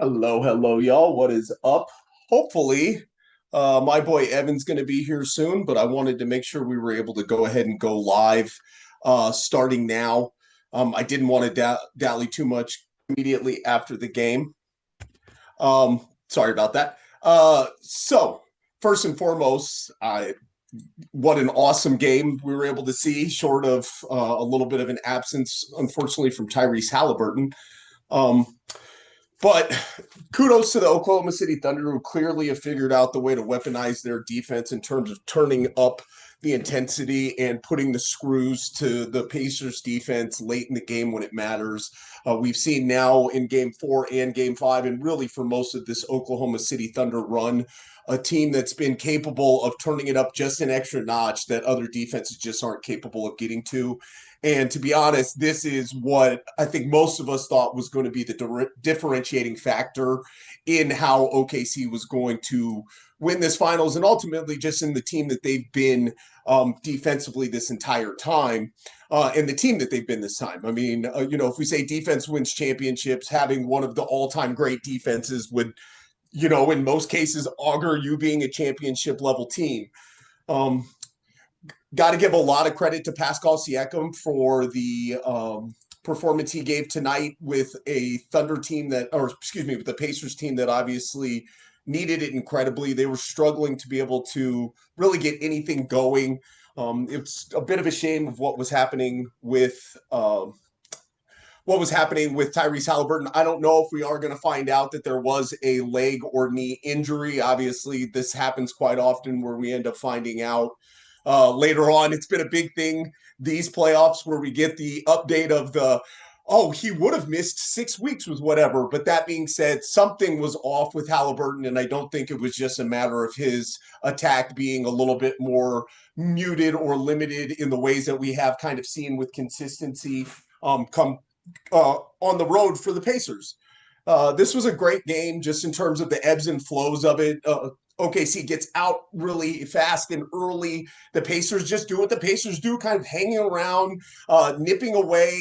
Hello, hello, y'all. What is up? Hopefully, my boy Evan's going to be here soon, but I wanted to make sure we were able to go ahead and go live starting now. I didn't want to dally too much immediately after the game. Sorry about that. So, first and foremost, what an awesome game we were able to see, short of a little bit of an absence, unfortunately, from Tyrese Halliburton. Um, but kudos to the Oklahoma City Thunder, who clearly have figured out the way to weaponize their defense in terms of turning up the intensity and putting the screws to the Pacers defense late in the game when it matters. We've seen now in game 4 and game 5, and really for most of this Oklahoma City Thunder run, a team that's been capable of turning it up just an extra notch that other defenses just aren't capable of getting to. And to be honest, this is what I think most of us thought was going to be the differentiating factor in how OKC was going to win this finals and ultimately just in the team that they've been defensively this entire time and the team that they've been this time. I mean, if we say defense wins championships, having one of the all-time great defenses would, in most cases, augur you being a championship level team. Got to give a lot of credit to Pascal Siakam for the performance he gave tonight with a Thunder team with the Pacers team that obviously needed it incredibly. They were struggling to be able to really get anything going. It's a bit of a shame of what was happening with Tyrese Halliburton. I don't know if we are going to find out that there was a leg or knee injury. Obviously, this happens quite often where we end up finding out later on. It's been a big thing these playoffs where we get the update of he would have missed 6 weeks with whatever. But that being said, something was off with Halliburton, and I don't think it was just a matter of his attack being a little bit more muted or limited in the ways that we have kind of seen with consistency come on the road for the Pacers. This was a great game just in terms of the ebbs and flows of it. OKC gets out really fast and early. The Pacers just do what the Pacers do, kind of hanging around, nipping away.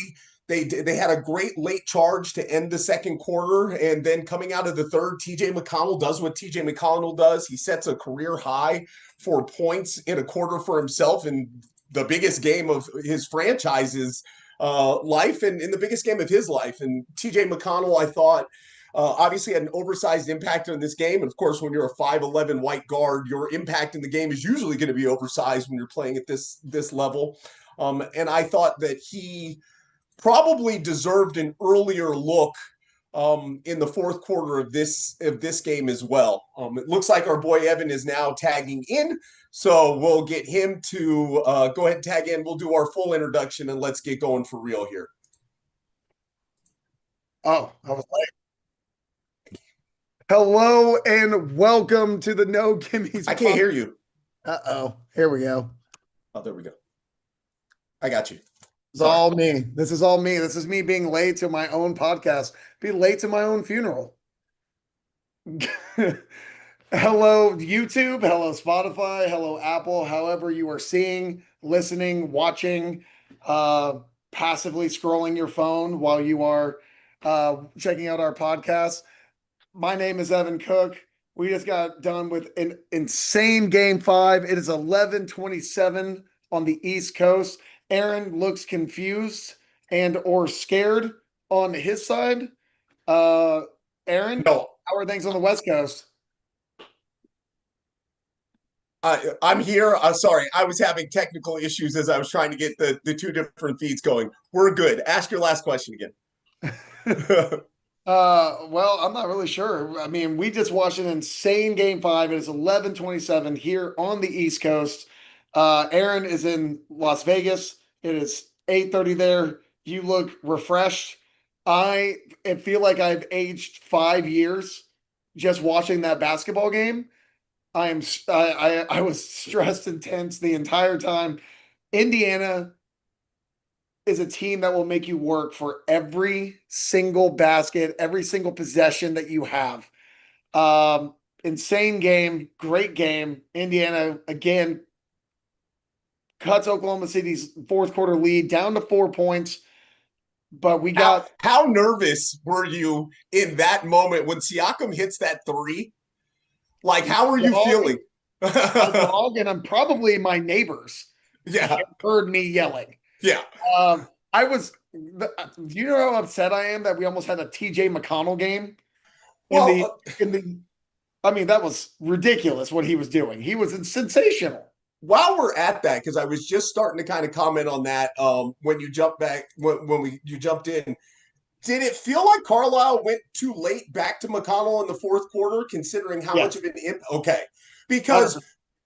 They had a great late charge to end the second quarter, and then coming out of the third, TJ McConnell does what TJ McConnell does. He sets a career high for points in a quarter for himself in the biggest game of his franchise's life and in the biggest game of his life. And TJ McConnell, I thought, obviously had an oversized impact on this game. And of course, when you're a 5'11" white guard, your impact in the game is usually going to be oversized when you're playing at this level. And I thought that he probably deserved an earlier look in the fourth quarter of this game as well. It looks like our boy Evan is now tagging in, so we'll get him to go ahead and tag in. We'll do our full introduction and let's get going for real here. Oh, I was like, hello and welcome to the No Gimmies. I can't hear you. Uh-oh, here we go. Oh, there we go. I got you. It's all me. This is all me. This is me being late to my own podcast, be late to my own funeral. Hello, YouTube. Hello, Spotify. Hello, Apple. However you are seeing, listening, watching, passively scrolling your phone while you are checking out our podcast. My name is Evan Cook. We just got done with an insane game 5. It is 11:27 on the East Coast. Aaron looks confused and or scared on his side. Aaron, No, how are things on the West Coast? I'm here. Sorry, I was having technical issues as I was trying to get the two different feeds going. We're good. Ask your last question again. Well, I'm not really sure. I mean, we just watched an insane game 5. It is 11:27 here on the East Coast. Aaron is in Las Vegas. It is 8:30 there. You look refreshed. I feel like I've aged 5 years just watching that basketball game. I was stressed and tense the entire time. Indiana is a team that will make you work for every single basket, every single possession that you have. Insane game, great game. Indiana again cuts Oklahoma City's fourth quarter lead down to 4 points. but we How got how nervous were you in that moment when Siakam hits that three? Like, how are you dog, feeling? my dog, and I'm probably my neighbors Yeah, heard me yelling. yeah. I was. Do you know how upset I am that we almost had a TJ McConnell game in Well, the in the? I mean, that was ridiculous what he was doing. He was sensational. while we're at that, because I was just starting to kind of comment on that when you jumped back when you jumped in. Did it feel like Carlisle went too late back to McConnell in the fourth quarter, considering how much Yes, of an okay? Because 100%.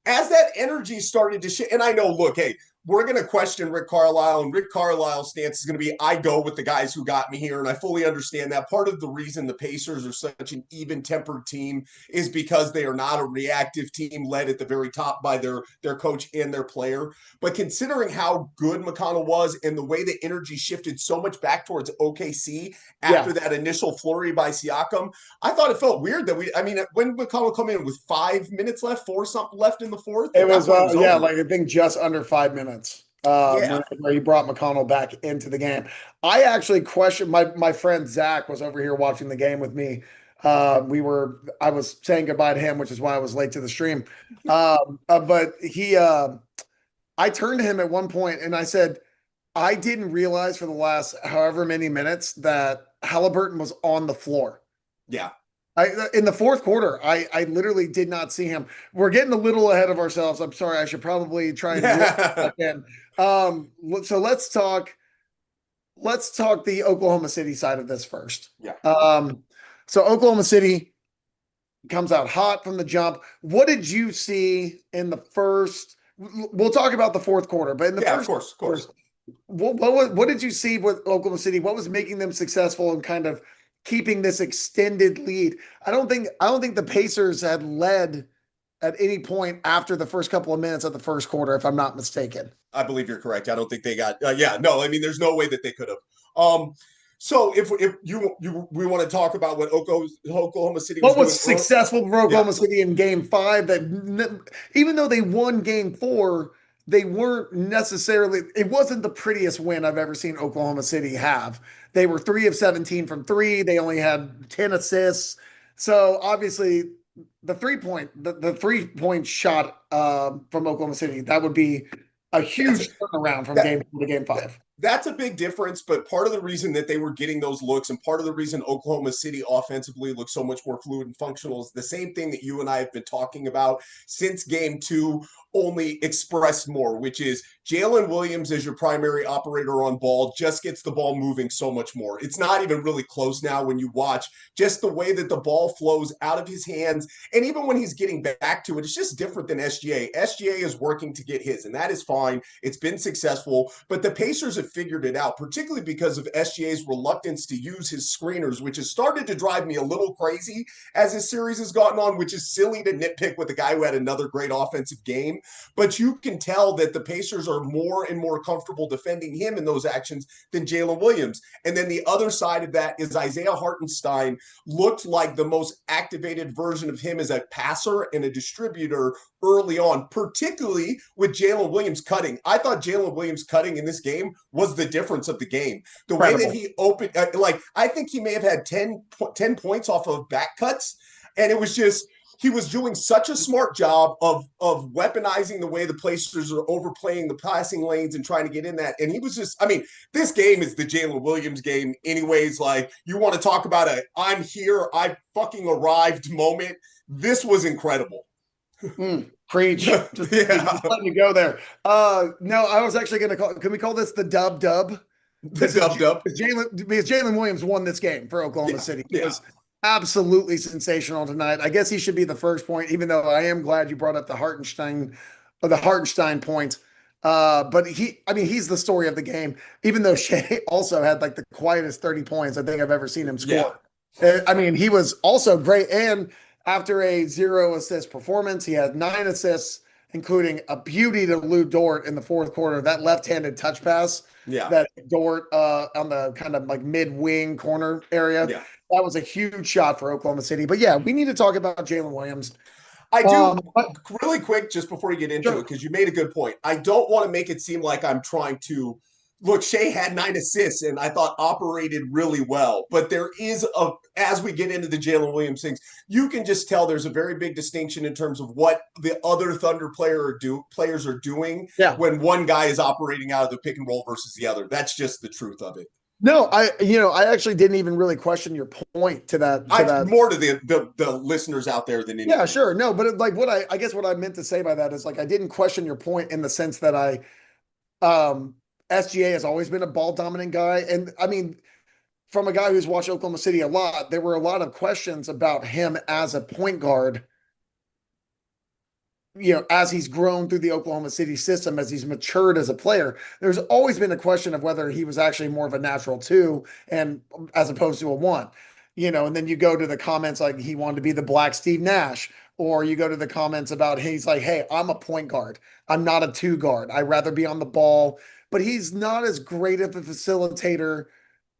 as that energy started to shift, and I know, look, hey, we're going to question Rick Carlisle, and Rick Carlisle's stance is going to be, I go with the guys who got me here, and I fully understand that. Part of the reason the Pacers are such an even-tempered team is because they are not a reactive team led at the very top by their coach and their player. But considering how good McConnell was and the way the energy shifted so much back towards OKC Yeah, after that initial flurry by Siakam, I thought it felt weird that I mean, when McConnell come in with 5 minutes left, four something left in the fourth, it at that was. point it was Yeah, over. like I think just under 5 minutes. Yeah. Where he brought McConnell back into the game. I actually questioned my friend Zach was over here watching the game with me. I was saying goodbye to him, which is why I was late to the stream. But I turned to him at one point and I said, I didn't realize for the last however many minutes that Halliburton was on the floor. Yeah. In the fourth quarter, I literally did not see him. We're getting a little ahead of ourselves. I'm sorry. I should probably try and reel Yeah. back in. So let's talk the Oklahoma City side of this first. Yeah. So Oklahoma City comes out hot from the jump. What did you see in the first? We'll talk about the fourth quarter, but in the Yeah, of first course, of course. quarter, what did you see with Oklahoma City? What was making them successful and kind of keeping this extended lead? I don't think the Pacers had led at any point after the first couple of minutes of the first quarter, if I'm not mistaken. I believe you're correct. I don't think they got. Yeah, no. I mean, there's no way that they could have. So if you we want to talk about what Oklahoma City was What doing, was successful for yeah, Oklahoma City in game five that even though they won game four, they weren't necessarily, it wasn't the prettiest win I've ever seen Oklahoma City have. They were 3 of 17 from three. They only had 10 assists. So obviously the 3 point shot from Oklahoma City, that would be a that's huge turnaround from that game four to game five. that's a big difference, but part of the reason that they were getting those looks and part of the reason Oklahoma City offensively looks so much more fluid and functional is the same thing that you and I have been talking about since game two, only expressed more, which is Jalen Williams as your primary operator on ball just gets the ball moving so much more. It's not even really close now when you watch just the way that the ball flows out of his hands. And even when he's getting back to it, it's just different than SGA. SGA is working to get his, and that is fine. It's been successful, but the Pacers have figured it out, particularly because of SGA's reluctance to use his screeners, which has started to drive me a little crazy as this series has gotten on, which is silly to nitpick with a guy who had another great offensive game. But you can tell that the Pacers are more and more comfortable defending him in those actions than Jalen Williams. And then the other side of that is Isaiah Hartenstein looked like the most activated version of him as a passer and a distributor early on, particularly with Jalen Williams cutting. I thought Jalen Williams cutting in this game was the difference of the game. The way that Incredible. he opened, like, I think he may have had 10 points off of back cuts. And it was just, he was doing such a smart job of weaponizing the way the Pacers are overplaying the passing lanes and trying to get in that. And he was just, I mean, this game is the Jalen Williams game, anyways. Like, you want to talk about a I'm here, I fucking arrived moment. This was incredible. Preach. Just Yeah. letting you go there. No, I was actually going to call. Can we call this the dub dub? The This is dub dub. Jalen Williams won this game for Oklahoma Yeah. City. He Yeah. was absolutely sensational tonight. I guess he should be the first point, even though I am glad you brought up the Hartenstein point. But I mean, he's the story of the game. Even though Shea also had like the quietest 30 points I think I've ever seen him Yeah. score. I mean, he was also great. And after a 0 assist performance, he had 9 assists, including a beauty to Lou Dort in the fourth quarter. That left-handed touch pass Yeah. that Dort on the kind of like mid-wing corner area. Yeah. That was a huge shot for Oklahoma City. But yeah, we need to talk about Jalen Williams. I do But really quick just before you get into it, sure. because you made a good point. I don't want to make it seem like I'm trying to look, Shea had 9 assists and I thought operated really well. But there is as we get into the Jalen Williams things, you can just tell there's a very big distinction in terms of what the other Thunder players are doing Yeah. when one guy is operating out of the pick and roll versus the other. That's just the truth of it. No, I actually didn't even really question your point to that, to I that. more to the listeners out there than Yeah, anything. sure. No, but like I guess what I meant to say by that is like I didn't question your point in the sense that um SGA has always been a ball dominant guy. And I mean, from a guy who's watched Oklahoma City a lot, there were a lot of questions about him as a point guard, as he's grown through the Oklahoma City system, as he's matured as a player. There's always been a question of whether he was actually more of a natural two and as opposed to a one. And then you go to the comments like he wanted to be the black Steve Nash, or you go to the comments about he's like, hey, I'm a point guard. I'm not a two guard. I'd rather be on the ball. But he's not as great of a facilitator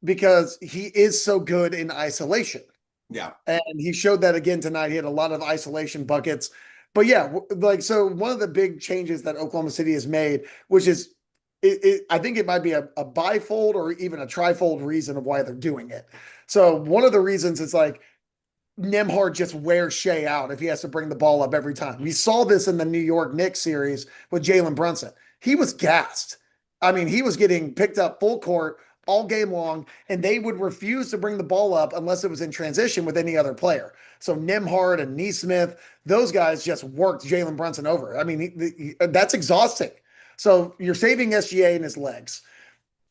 because he is so good in isolation. Yeah. And he showed that again tonight. He had a lot of isolation buckets. But yeah, like, so one of the big changes that Oklahoma City has made, which is, I think it might be a bifold or even a trifold reason of why they're doing it. So one of the reasons is like Nembhard just wears Shea out if he has to bring the ball up every time. We saw this in the New York Knicks series with Jalen Brunson. He was gassed. I mean, he was getting picked up full court all game long, and they would refuse to bring the ball up unless it was in transition with any other player. So Nembhard and Nesmith, those guys just worked Jalen Brunson over. I mean, that's exhausting. So you're saving SGA and his legs.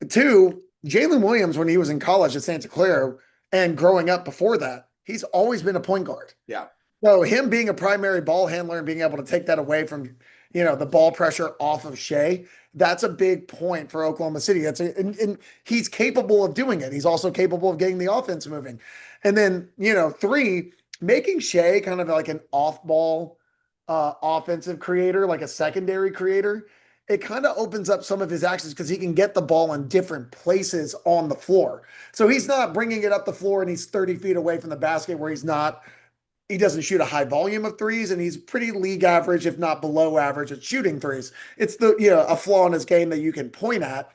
Two, Jalen Williams, when he was in college at Santa Clara and growing up before that, he's always been a point guard. Yeah. So him being a primary ball handler and being able to take that away from, the ball pressure off of Shea, that's a big point for Oklahoma City. And he's capable of doing it. He's also capable of getting the offense moving. And then, three, making Shea kind of like an off-ball offensive creator, like a secondary creator, it kind of opens up some of his actions because he can get the ball in different places on the floor. So he's not bringing it up the floor and he's 30 feet away from the basket where he doesn't shoot a high volume of threes, and he's pretty league average, if not below average, at shooting threes. It's a flaw in his game that you can point at,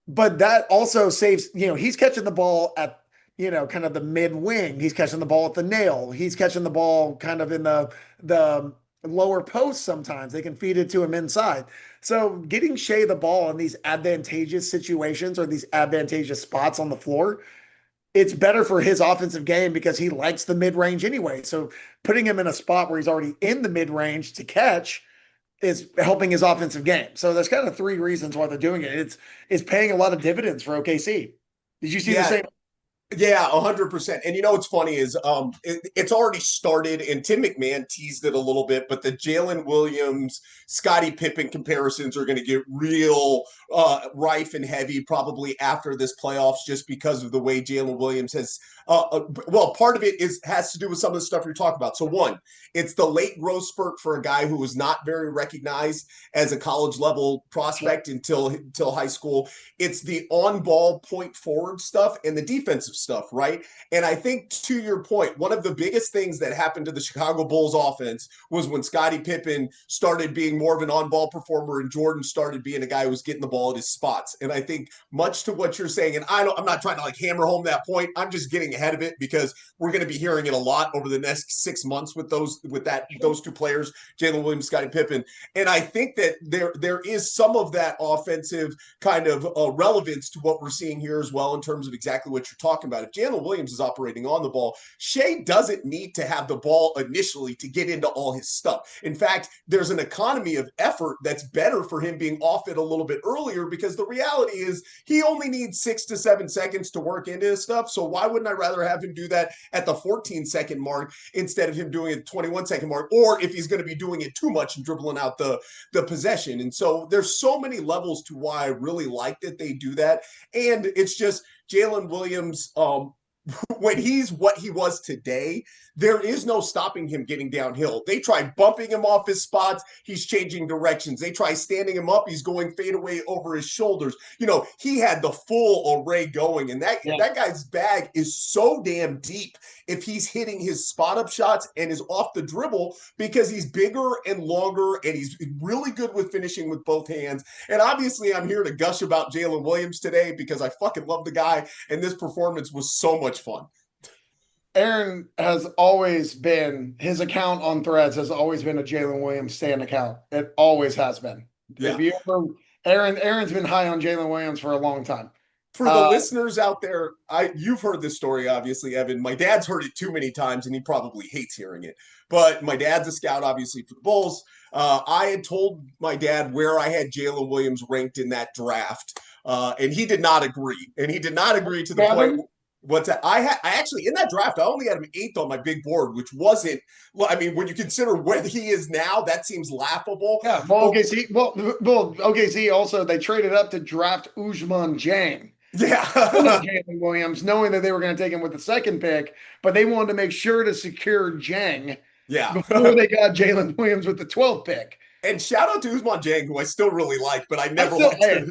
but that also saves. He's catching the ball at kind of the mid wing. He's catching the ball at the nail. He's catching the ball kind of in the lower post. Sometimes they can feed it to him inside. So getting Shea the ball in these advantageous situations or these advantageous spots on the floor, it's better for his offensive game because he likes the mid range anyway. So putting him in a spot where he's already in the mid range to catch is helping his offensive game. So there's kind of three reasons why they're doing it. It's paying a lot of dividends for OKC. Did you see the same? Yeah, 100%. And what's funny is it's already started, and Tim McMahon teased it a little bit, but the Jalen Williams, Scottie Pippen comparisons are going to get real rife and heavy probably after this playoffs, just because of the way Jalen Williams has. Well, part of it has to do with some of the stuff you're talking about. So one, it's the late growth spurt for a guy who was not very recognized as a college level prospect until high school. It's the on ball point forward stuff and the defensive stuff, right? And I think to your point, one of the biggest things that happened to the Chicago Bulls offense was when Scottie Pippen started being more of an on-ball performer and Jordan started being a guy who was getting the ball at his spots. And I think much to what you're saying, and I'm not trying to like hammer home that point. I'm just getting ahead of it because we're going to be hearing it a lot over the next 6 months with those two players, Jalen Williams, Scottie Pippen. And I think that there is some of that offensive kind of relevance to what we're seeing here as well in terms of exactly what you're talking about. If Jalen Williams is operating on the ball, Shea doesn't need to have the ball initially to get into all his stuff. In fact, there's an economy of effort that's better for him being off it a little bit earlier because the reality is he only needs 6 to 7 seconds to work into his stuff. So why wouldn't I rather have him do that at the 14-second mark instead of him doing it at the 21-second mark, or if he's going to be doing it too much and dribbling out the possession. And so there's so many levels to why I really like that they do that. And it's just Jalen Williams, when he's what he was today, there is no stopping him getting downhill. They try bumping him off his spots, he's changing directions. They try standing him up, he's going fade away over his shoulders. He had the full array going, and that guy's bag is so damn deep if he's hitting his spot up shots and is off the dribble because he's bigger and longer and he's really good with finishing with both hands. And obviously, I'm here to gush about Jalen Williams today because I fucking love the guy, and this performance was so much fun. Aaron has always been, his account on Threads has always been a Jalen Williams stand account. It always has been. Yeah. If you ever, Aaron's been high on Jalen Williams for a long time. For the listeners out there, you've heard this story, obviously, Evan. My dad's heard it too many times, and he probably hates hearing it. But my dad's a scout, obviously, for the Bulls. I had told my dad where I had Jalen Williams ranked in that draft, and he did not agree. And he did not agree to the point. What's that? I actually in that draft, I only had him 8th on my big board, which wasn't. I mean, when you consider where he is now, that seems laughable. Yeah. Well, OKC also they traded up to draft Ousmane Dieng. Yeah. Jalen Williams, knowing that they were going to take him with the 2nd pick, but they wanted to make sure to secure Dieng. Yeah. Before they got Jalen Williams with the 12th pick. And shout out to Ousmane Dieng, who I still really like, but I never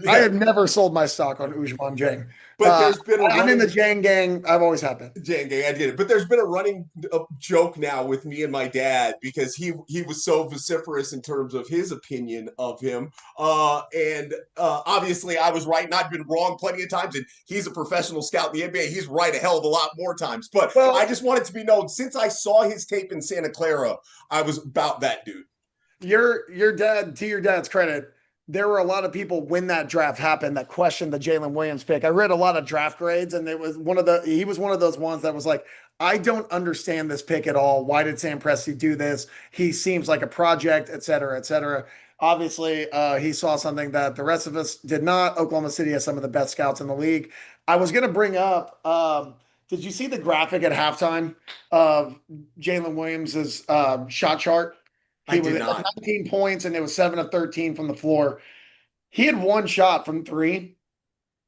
I have never sold my stock on Ousmane Dieng. But there's been I'm in the Dieng gang. I've always had been. Dieng gang, I did it. But there's been a running joke now with me and my dad because he was so vociferous in terms of his opinion of him. And obviously I was right, and I've been wrong plenty of times. And he's a professional scout in the NBA. He's right a hell of a lot more times. But I just want it to be known, since I saw his tape in Santa Clara, I was about that dude. Your dad, to your dad's credit, there were a lot of people when that draft happened that questioned the Jalen Williams pick. I read a lot of draft grades, and he was one of those ones that was like, I don't understand this pick at all. Why did Sam Presti do this? He seems like a project, et cetera, et cetera. Obviously, he saw something that the rest of us did not. Oklahoma City has some of the best scouts in the league. I was going to bring up, did you see the graphic at halftime of Jalen Williams's shot chart? He was at 19 points, and it was 7 of 13 from the floor. He had 1 shot from 3.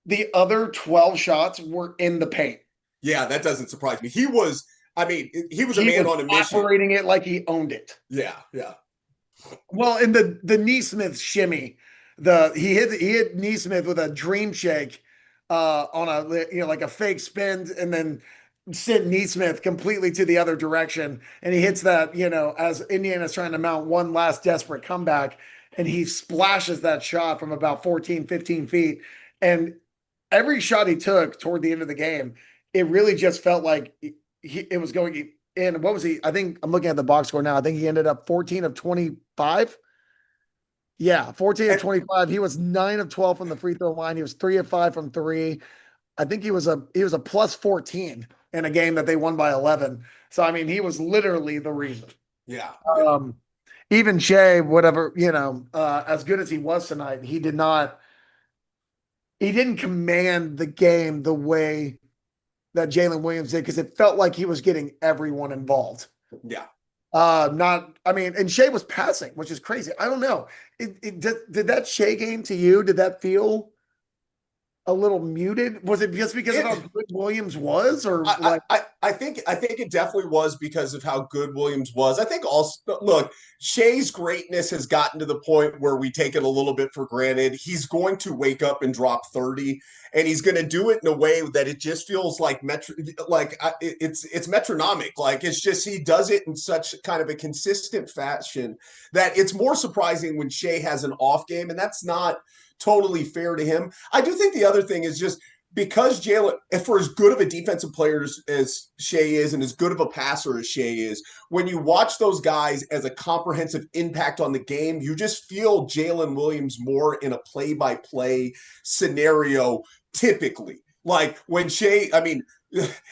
The other 12 shots were in the paint. Yeah, that doesn't surprise me. He was a man on a mission. Operating it like he owned it. Yeah, yeah. Well, in the Nesmith shimmy, he hit Nesmith with a dream shake on a like a fake spin, and then sent Nesmith completely to the other direction. And he hits that, as Indiana's trying to mount one last desperate comeback, and he splashes that shot from about 14, 15 feet. And every shot he took toward the end of the game, it really just felt like it was going in. What was he? I think I'm looking at the box score now. I think he ended up 14 of 25. Yeah, 14 of 25. He was 9 of 12 from the free throw line. He was 3 of 5 from 3. I think he was a plus 14 in a game that they won by 11. So, I mean, he was literally the reason. Yeah. Even Shea, whatever, as good as he was tonight, he didn't command the game the way that Jalen Williams did, because it felt like he was getting everyone involved. Yeah. And Shea was passing, which is crazy. I don't know. Did that Shea game to you, did that feel a little muted? Was it just because of how good Williams was, or I think it definitely was because of how good Williams was. I think also, look, Shea's greatness has gotten to the point where we take it a little bit for granted. He's going to wake up and drop 30, and he's going to do it in a way that it just feels like it's metronomic. Like, it's just, he does it in such kind of a consistent fashion that it's more surprising when Shea has an off game, and that's not totally fair to him. I do think the other thing is just because Jalen, for as good of a defensive player as Shea is, and as good of a passer as Shea is, when you watch those guys as a comprehensive impact on the game, you just feel Jalen Williams more in a play-by-play scenario typically. Like when Shea, I mean,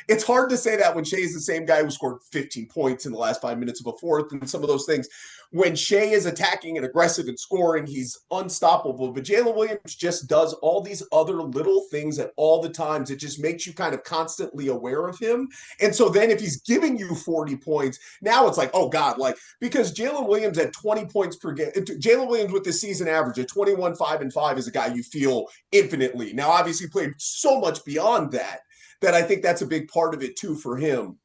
it's hard to say that when Shea is the same guy who scored 15 points in the last 5 minutes of a fourth and some of those things. When Shea is attacking and aggressive and scoring, he's unstoppable. But Jalen Williams just does all these other little things at all the times. It just makes you kind of constantly aware of him. And so then if he's giving you 40 points, now it's like, oh God, like, because Jalen Williams at 20 points per game, Jalen Williams with the season average at 21, 5, and 5 is a guy you feel infinitely. Now, obviously played so much beyond that. that I think that's a big part of it too for him.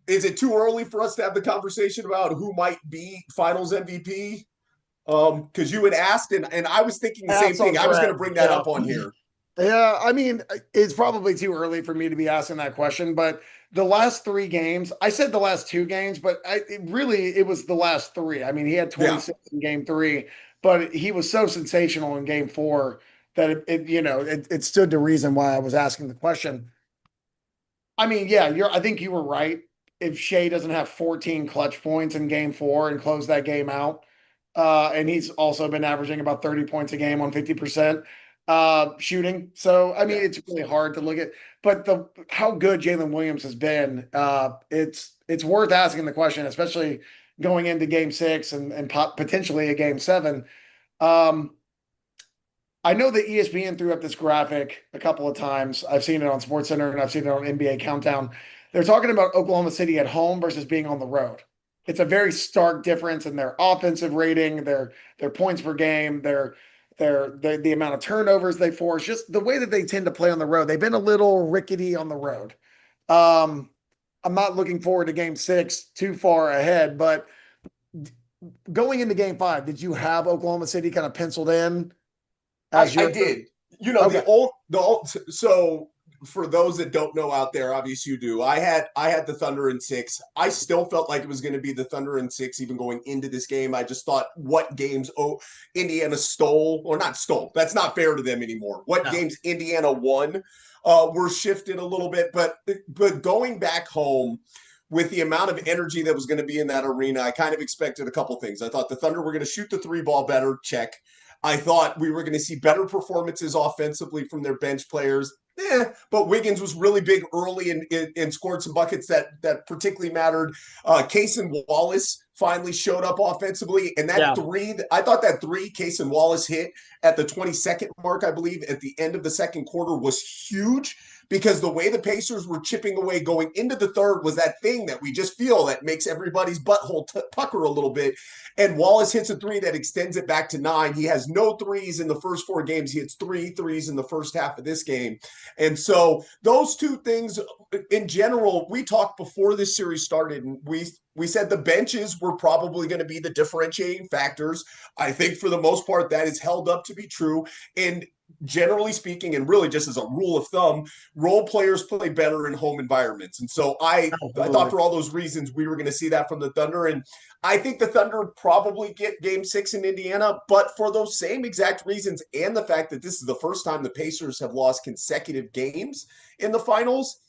Is it too early for us to have the conversation about who might be Finals MVP? Because you had asked, and I was thinking the same That's thing. on I was going thread. to bring that Yeah. up on here. Yeah, I mean, it's probably too early for me to be asking that question, but the last three games, I said the last two games, but it was the last three. I mean, he had Yeah. 26 in game three, but he was so sensational in game four that it stood to reason why I was asking the question. I mean, yeah, I think you were right. If Shea doesn't have 14 clutch points in game four and close that game out, and he's also been averaging about 30 points a game on 50% shooting. So, I mean, Yeah. it's really hard to look at, but how good Jalen Williams has been, it's worth asking the question, especially going into game six and potentially a game seven. Um, I know that ESPN threw up this graphic a couple of times. I've seen it on SportsCenter and I've seen it on NBA Countdown. They're talking about Oklahoma City at home versus being on the road. It's a very stark difference in their offensive rating, their points per game, the amount of turnovers they force, just the way that they tend to play on the road. They've been a little rickety on the road. Um, I'm not looking forward to game six too far ahead, but going into game five, did you have Oklahoma City kind of penciled in as I your did. You know, okay? so for those that don't know out there, obviously you do. I had the Thunder in six. I still felt like it was going to be the Thunder in six, even going into this game. I just thought what games Indiana stole, or not stole. That's not fair to them anymore. What No. games Indiana won were shifted a little bit, but going back home with the amount of energy that was going to be in that arena, I kind of expected a couple things. I thought the Thunder were going to shoot the three ball better, check. I thought we were going to see better performances offensively from their bench players. But Wiggins was really big early and scored some buckets that particularly mattered. Cason Wallace finally showed up offensively, and that Yeah. three, I thought that three Cason Wallace hit at the 22nd mark, I believe, at the end of the second quarter was huge because the way the Pacers were chipping away going into the third was that thing that we just feel that makes everybody's butthole pucker a little bit. And Wallace hits a three that extends it back to 9. He has no threes in the first 4 games. He hits 3 threes in the first half of this game. And so those two things in general, we talked before this series started, and we said the benches were probably going to be the differentiating factors. I think for the most part that is held up to be true. And generally speaking, and really just as a rule of thumb, role players play better in home environments. And so I thought for all those reasons we were going to see that from the Thunder. And I think the Thunder probably get game 6 in Indiana, but for those same exact reasons and the fact that this is the first time the Pacers have lost consecutive games in the finals,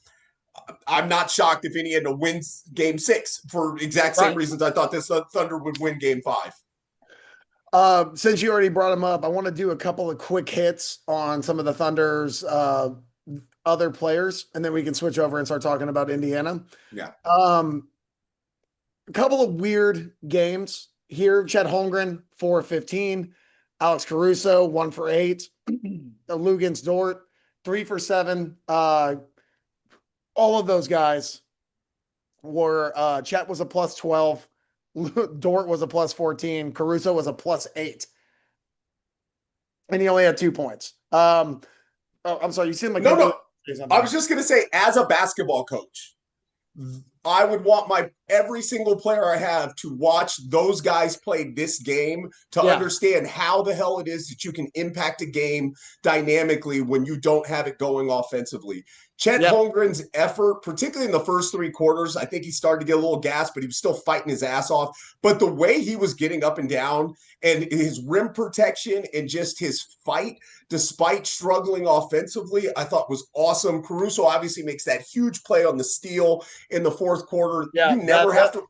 I'm not shocked if Indiana wins game 6 for exact same Right. reasons I thought this Thunder would win game 5. Since you already brought them up, I want to do a couple of quick hits on some of the Thunder's other players, and then we can switch over and start talking about Indiana. Yeah. A couple of weird games here. Chet Holmgren, 4 of 15. Alex Caruso, 1 for 8. Luguentz Dort, 3 for 7. All of those guys were Chet was a plus 12. Dort was a plus 14. Caruso was a plus 8. And he only had 2 points. I'm sorry, you seem like no. I was just going to say, as a basketball coach, I would want every single player I have to watch those guys play this game to understand how the hell it is that you can impact a game dynamically when you don't have it going offensively. Chet Holmgren's effort, particularly in the first 3 quarters, I think he started to get a little gas, but he was still fighting his ass off. But the way he was getting up and down and his rim protection and just his fight, despite struggling offensively, I thought was awesome. Caruso obviously makes that huge play on the steal in the fourth quarter. Yeah, you never have to.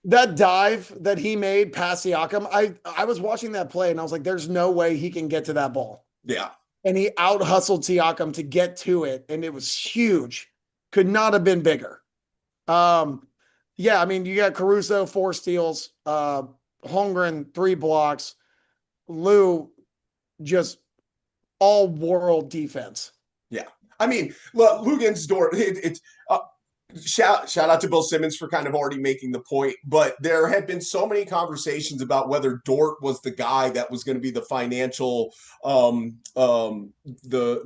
That dive that he made past Siakam, I was watching that play and I was like, there's no way he can get to that ball. Yeah. And he out hustled Siakam to get to it, and it was huge. Could not have been bigger. I mean, you got Caruso, 4 steals, Holmgren, 3 blocks, Lou, just all world defense. Yeah. I mean, look, Luguentz Dort, shout out to Bill Simmons for kind of already making the point, but there had been so many conversations about whether Dort was the guy that was going to be the financial the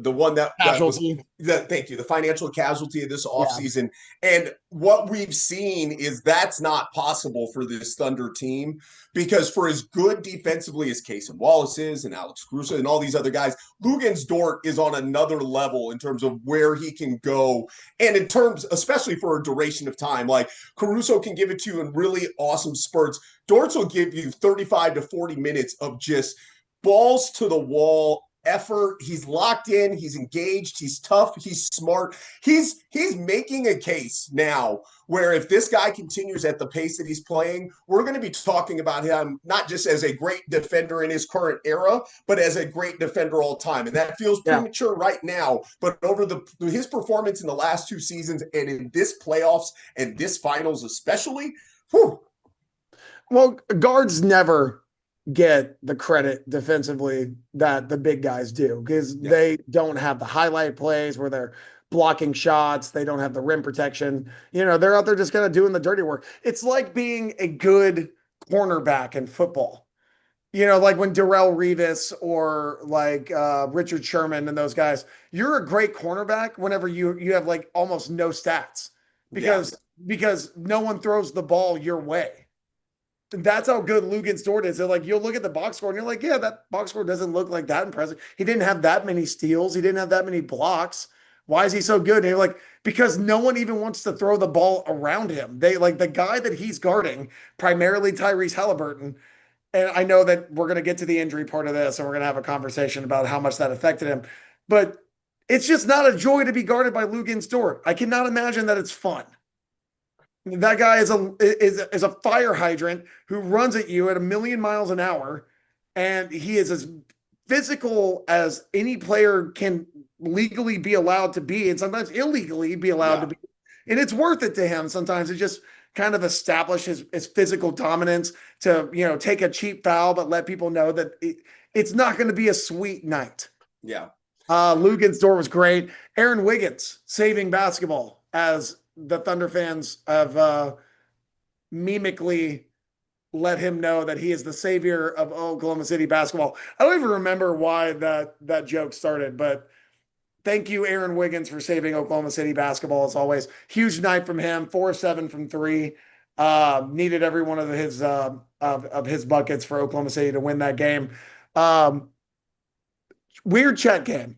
one that was Thank you. The financial casualty of this Yeah. offseason. And what we've seen is that's not possible for this Thunder team because for as good defensively as Casey Wallace is and Alex Caruso and all these other guys, Luguentz Dort is on another level in terms of where he can go. And in terms, especially for a duration of time, like Caruso can give it to you in really awesome spurts. Dortz will give you 35 to 40 minutes of just balls to the wall effort. He's locked in, he's engaged, he's tough, he's smart. He's making a case now where if this guy continues at the pace that he's playing, we're going to be talking about him not just as a great defender in his current era, but as a great defender all time. And that feels premature right now, but over his performance in the last 2 seasons and in this playoffs and this finals especially, whew. Well, guards never get the credit defensively that the big guys do because they don't have the highlight plays where they're blocking shots. They don't have the rim protection. They're out there just kind of doing the dirty work. It's like being a good cornerback in football. Like when Darrelle Revis or like Richard Sherman and those guys, you're a great cornerback whenever you have like almost no stats because no one throws the ball your way. That's how good Luguentz Dort is. So like you'll look at the box score and you're like, yeah, that box score doesn't look like that impressive. He didn't have that many steals. He didn't have that many blocks. Why is he so good? And you're like, because no one even wants to throw the ball around him. They like the guy that he's guarding, primarily Tyrese Halliburton. And I know that we're going to get to the injury part of this and we're going to have a conversation about how much that affected him. But it's just not a joy to be guarded by Luguentz Dort. I cannot imagine that it's fun. That guy is a fire hydrant who runs at you at 1,000,000 miles an hour, and he is as physical as any player can legally be allowed to be, and sometimes illegally be allowed to be. And it's worth it to him sometimes to just kind of establish his physical dominance to take a cheap foul, but let people know that it's not going to be a sweet night. Yeah. Luguentz Dort was great. Aaron Wiggins saving basketball as the Thunder fans have mimically let him know that he is the savior of Oklahoma City basketball. I don't even remember why that joke started, but thank you, Aaron Wiggins, for saving Oklahoma City basketball as always. Huge night from him, 4-7 from 3. Needed every one of his buckets for Oklahoma City to win that game. Weird Chet game.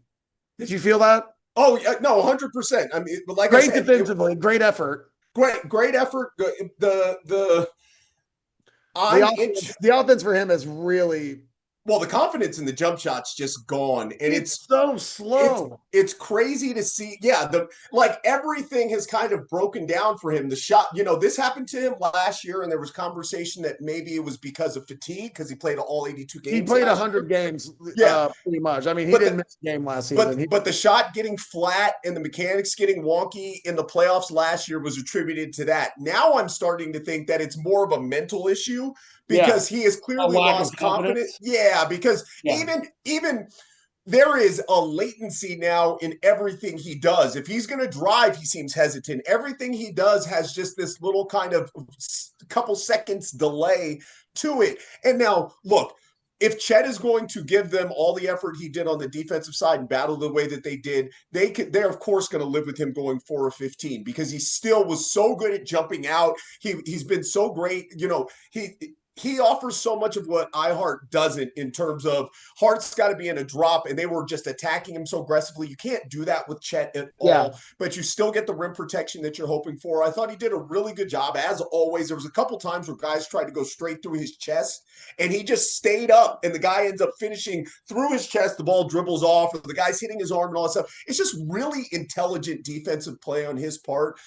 Did you feel that? Oh yeah, no, 100%. I mean, like great I said, defensively, great effort. Great effort. The offense for him is really the confidence in the jump shot's just gone, and it's so slow. It's crazy to see. Yeah, everything has kind of broken down for him. The shot, this happened to him last year, and there was conversation that maybe it was because of fatigue because he played all 82 games. He played 100 games, pretty much. I mean, he didn't miss a game last season. But the shot getting flat and the mechanics getting wonky in the playoffs last year was attributed to that. Now I'm starting to think that it's more of a mental issue because he has clearly lost confidence. Yeah, because even there is a latency now in everything he does. If he's going to drive, he seems hesitant. Everything he does has just this little kind of couple seconds delay to it. And now, look, if Chet is going to give them all the effort he did on the defensive side and battle the way that they did, they're of course going to live with him going 4 or 15 because he still was so good at jumping out. He's been so great. He offers so much of what iHeart doesn't in terms of Hart's got to be in a drop, and they were just attacking him so aggressively. You can't do that with Chet at all, but you still get the rim protection that you're hoping for. I thought he did a really good job. As always, there was a couple times where guys tried to go straight through his chest, and he just stayed up, and the guy ends up finishing through his chest. The ball dribbles off, or the guy's hitting his arm and all that stuff. It's just really intelligent defensive play on his part.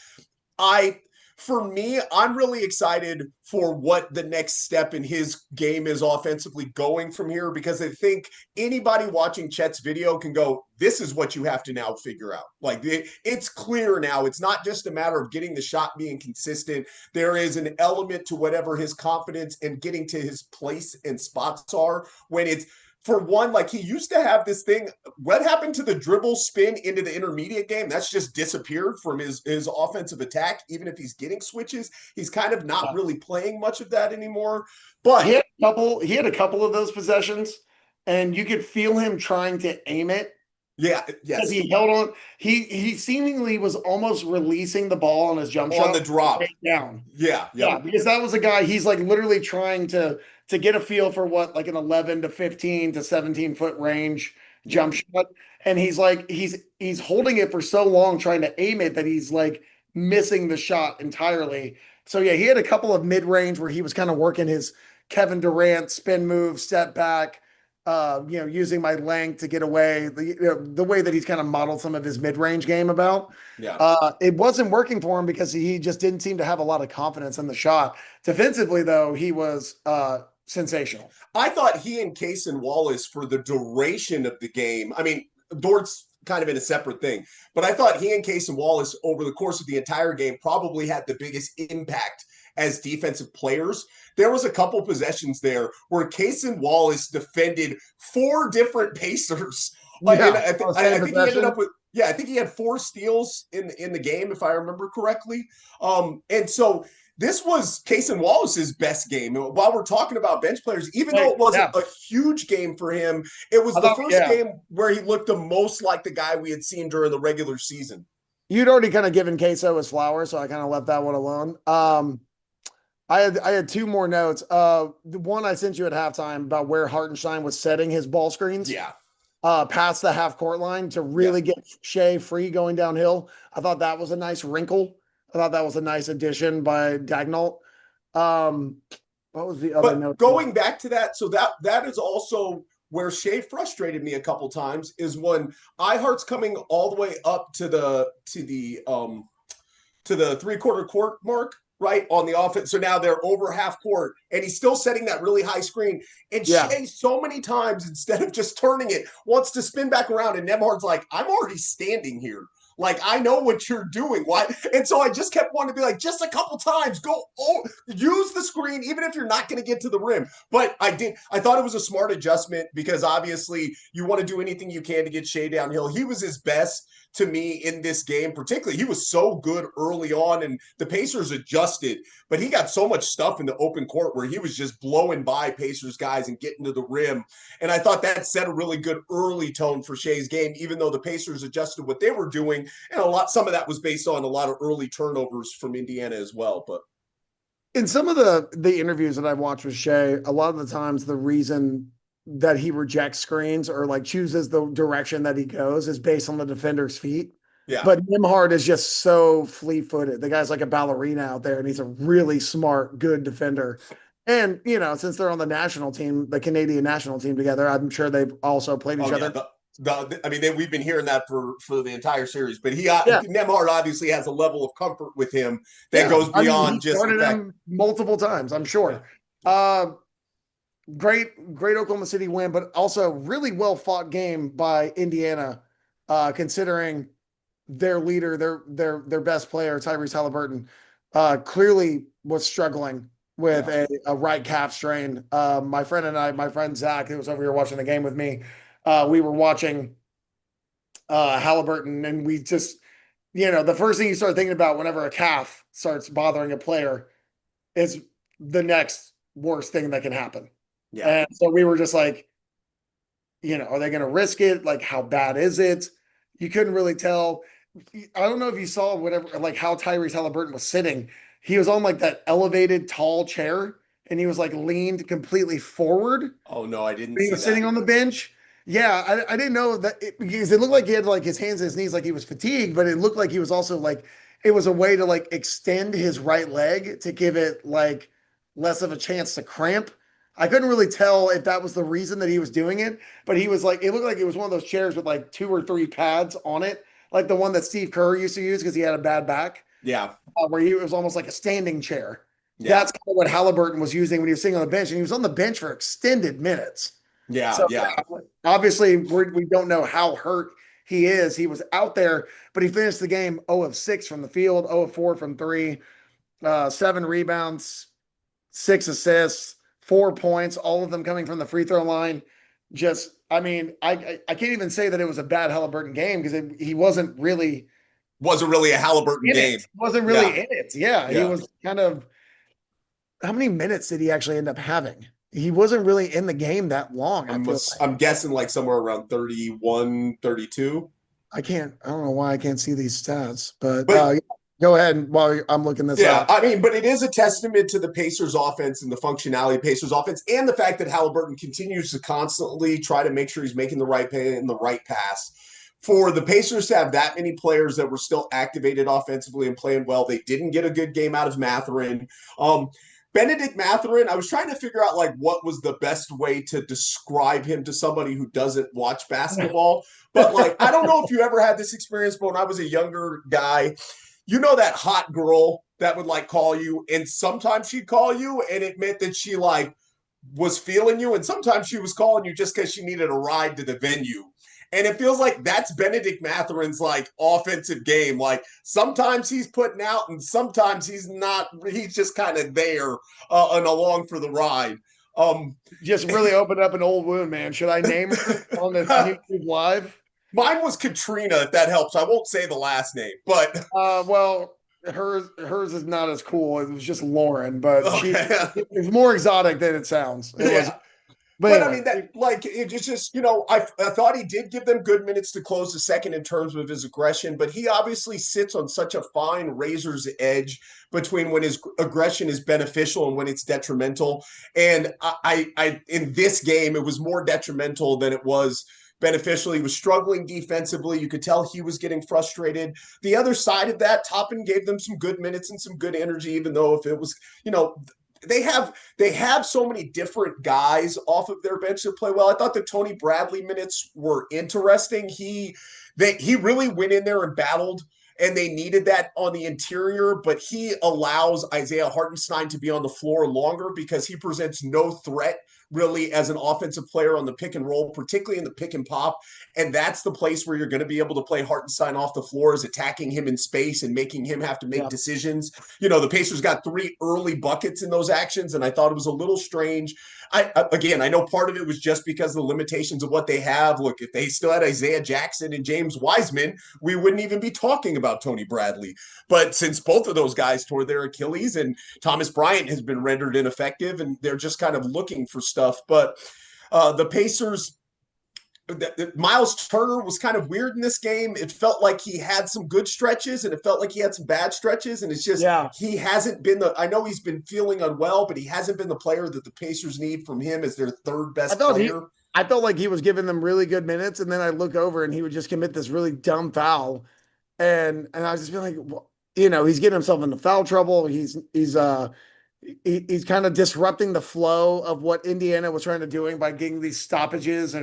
For me, I'm really excited for what the next step in his game is offensively going from here because I think anybody watching Chet's video can go, this is what you have to now figure out. Like it's clear now. It's not just a matter of getting the shot being consistent. There is an element to whatever his confidence and getting to his place and spots are when it's, for one, like he used to have this thing. What happened to the dribble spin into the intermediate game? That's just disappeared from his offensive attack. Even if he's getting switches, he's kind of not really playing much of that anymore. But he had a couple of those possessions, and you could feel him trying to aim it Yeah, because yes. he held on. He seemingly was almost releasing the ball on his jump On the shot drop. down. Yeah, Yeah, yep. because that was a guy, he's like literally trying to get a feel for what like an 11 to 15 to 17-foot range Yeah. jump shot. And he's like he's holding it for so long trying to aim it that he's like missing the shot entirely. So yeah, he had a couple of mid-range where he was kind of working his Kevin Durant spin move, step back, using my length to get away, the way that he's kind of modeled some of his mid-range game about. Yeah. It wasn't working for him because he just didn't seem to have a lot of confidence in the shot. Defensively, though, he was sensational. I thought he and Cason Wallace for the duration of the game. I mean, Dort's kind of in a separate thing, but I thought he and Cason Wallace over the course of the entire game probably had the biggest impact as defensive players. There was a couple possessions there where Cason Wallace defended four different Pacers. And Yeah, I, on th- the I same think he ended up possession. with, yeah, I think he had four steals in the game, if I remember correctly. And so this was Cason Wallace's best game. While we're talking about bench players, even though Like, it wasn't yeah, a huge game for him, it was I the thought, first yeah, game where he looked the most like the guy we had seen during the regular season. you'd already kind of given Queso his flowers, so I kind of left that one alone. I had two more notes. The one I sent you at halftime about where Hartenstein was setting his ball screens Yeah, past the half court line to yeah. really get Shea free going downhill. I thought that was a nice wrinkle. I thought that was a nice addition by Dagnall. Um, what was the other But note? going back to that, so that is also where Shea frustrated me a couple times is when iHeart's coming all the way up to the three-quarter court mark, right, on the offense. So now they're over half court, and he's still setting that really high screen. And Yeah, Shea, so many times, instead of just turning it, wants to spin back around. And Nemhard's like, I'm already standing here. Like, I know what you're doing. Why? And so I just kept wanting to be like, just a couple times, use the screen, even if you're not going to get to the rim. But I thought it was a smart adjustment because obviously you want to do anything you can to get Shea downhill. He was his best to me in this game, particularly. He was so good early on, and the Pacers adjusted, but he got so much stuff in the open court where he was just blowing by Pacers guys and getting to the rim. And I thought that set a really good early tone for Shea's game, even though the Pacers adjusted what they were doing. And some of that was based on a lot of early turnovers from Indiana as well. But in some of the interviews that I've watched with Shea, a lot of the times the reason that he rejects screens or like chooses the direction that he goes is based on the defender's feet. yeah, But Nimhard is just so fleet-footed. The guy's like a ballerina out there, and he's a really smart, good defender. And since they're on the national team, the Canadian national team together, I'm sure they've also played each oh yeah, other. I mean, we've been hearing that for the entire series, but Yeah, Nemhard obviously has a level of comfort with him that yeah. goes I mean, he beyond just the started fact. him multiple times, I'm Yeah, sure. Uh, great Oklahoma City win, but also really well fought game by Indiana, considering their leader, their best player, Tyrese Halliburton, clearly was struggling with yeah, a right calf strain. My friend Zach, who was over here watching the game with me, we were watching Halliburton, and we just, the first thing you start thinking about whenever a calf starts bothering a player is the next worst thing that can happen. yeah. And so we were just like, are they going to risk it? Like, how bad is it? You couldn't really tell. I don't know if you saw whatever, like how Tyrese Halliburton was sitting. He was on like that elevated tall chair, and he was like leaned completely forward. Oh no, I didn't He see was sitting that. on the bench. Yeah, I didn't know that because it looked like he had like his hands and his knees, like he was fatigued, but it looked like he was also like it was a way to like extend his right leg to give it like less of a chance to cramp. I couldn't really tell if that was the reason that he was doing it, but he was like, it looked like it was one of those chairs with like two or three pads on it, like the one that Steve Kerr used to use because he had a bad back, Yeah, where he was almost like a standing chair. yeah, That's kind of what Halliburton was using when he was sitting on the bench, and he was on the bench for extended minutes. yeah, So yeah. yeah, obviously we don't know how hurt he is. He was out there, but he finished the game 0 of 6 from the field, 0 of 4 from three, 7 rebounds, 6 assists, 4 points, all of them coming from the free throw line. Just, I mean, I can't even say that it was a bad Halliburton game because he wasn't really Wasn't really a Halliburton in it. game. He wasn't really Yeah, in it. Yeah, he yeah. was kind of. How many minutes did he actually end up having? he wasn't really in the game that long, I feel like. I'm guessing like somewhere around 31, 32. I don't know why I can't see these stats, but But go ahead while I'm looking this yeah, up. I mean, but it is a testament to the Pacers offense and the functionality of Pacers offense and the fact that Halliburton continues to constantly try to make sure he's making the right pay and the right pass. For the Pacers to have that many players that were still activated offensively and playing well, they didn't get a good game out of Mathurin. Um, Benedict Mathurin, I was trying to figure out like what was the best way to describe him to somebody who doesn't watch basketball. But like, I don't know if you ever had this experience, but when I was a younger guy, you know that hot girl that would like call you, and sometimes she'd call you and it meant that she like was feeling you, and sometimes she was calling you just because she needed a ride to the venue. And it feels like that's Benedict Mathurin's like offensive game. Like sometimes he's putting out and sometimes he's not. He's just kind of there and along for the ride. Um, Just really opened up an old wound, man. Should I name her on this YouTube live? Mine was Katrina, if that helps. I won't say the last name, but Well, hers is not as cool. It was just Lauren, but okay. it's more exotic than it sounds. It was, Yeah. but But I anyway, mean that like it's just I thought he did give them good minutes to close the second in terms of his aggression, but he obviously sits on such a fine razor's edge between when his aggression is beneficial and when it's detrimental. And I in this game it was more detrimental than it was beneficial. He was struggling defensively. You could tell he was getting frustrated. The other side of that, Toppin gave them some good minutes and some good energy, even though if it was, you know, they have so many different guys off of their bench that play well. I thought the Tony Bradley minutes were interesting. He really went in there and battled, and they needed that on the interior, but he allows Isaiah Hartenstein to be on the floor longer because he presents no threat really as an offensive player on the pick and roll, particularly in the pick and pop. And that's the place where you're going to be able to play Hartenstein off the floor, is attacking him in space and making him have to make yeah. decisions. You know, the Pacers got 3 early buckets in those actions, and I thought it was a little strange. Again, I know part of it was just because of the limitations of what they have. Look, if they still had Isaiah Jackson and James Wiseman, we wouldn't even be talking about Tony Bradley. But since both of those guys tore their Achilles and Thomas Bryant has been rendered ineffective, and they're just kind of looking for stuff. But the Pacers, Miles Turner was kind of weird in this game. It felt like he had some good stretches and it felt like he had some bad stretches. And it's just, Yeah. he hasn't been I know he's been feeling unwell, but he hasn't been the player that the Pacers need from him as their third I best thought he, player. I felt like he was giving them really good minutes, and then I look over and he would just commit this really dumb foul, and I was just feeling like, well, he's getting himself into foul trouble. He's kind of disrupting the flow of what Indiana was trying to doing by getting these stoppages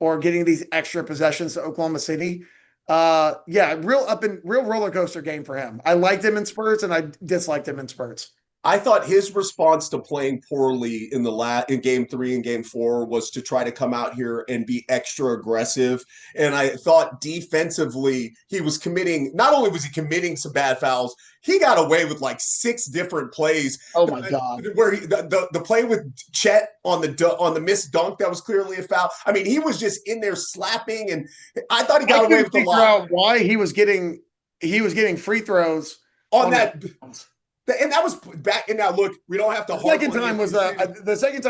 or getting these extra possessions to Oklahoma City. Yeah, real roller coaster game for him. I liked him in spurts and I disliked him in spurts. I thought his response to playing poorly in game 3 and game 4 was to try to come out here and be extra aggressive. And I thought defensively he was committing, not only was he committing some bad fouls, he got away with like 6 different plays. Oh my God. Where the play with Chet on the missed dunk, that was clearly a foul. I mean, he was just in there slapping, and I thought he I got away couldn't with a figure lot out why he was getting free throws on on that. And that was back. And now look, we don't have to. The second time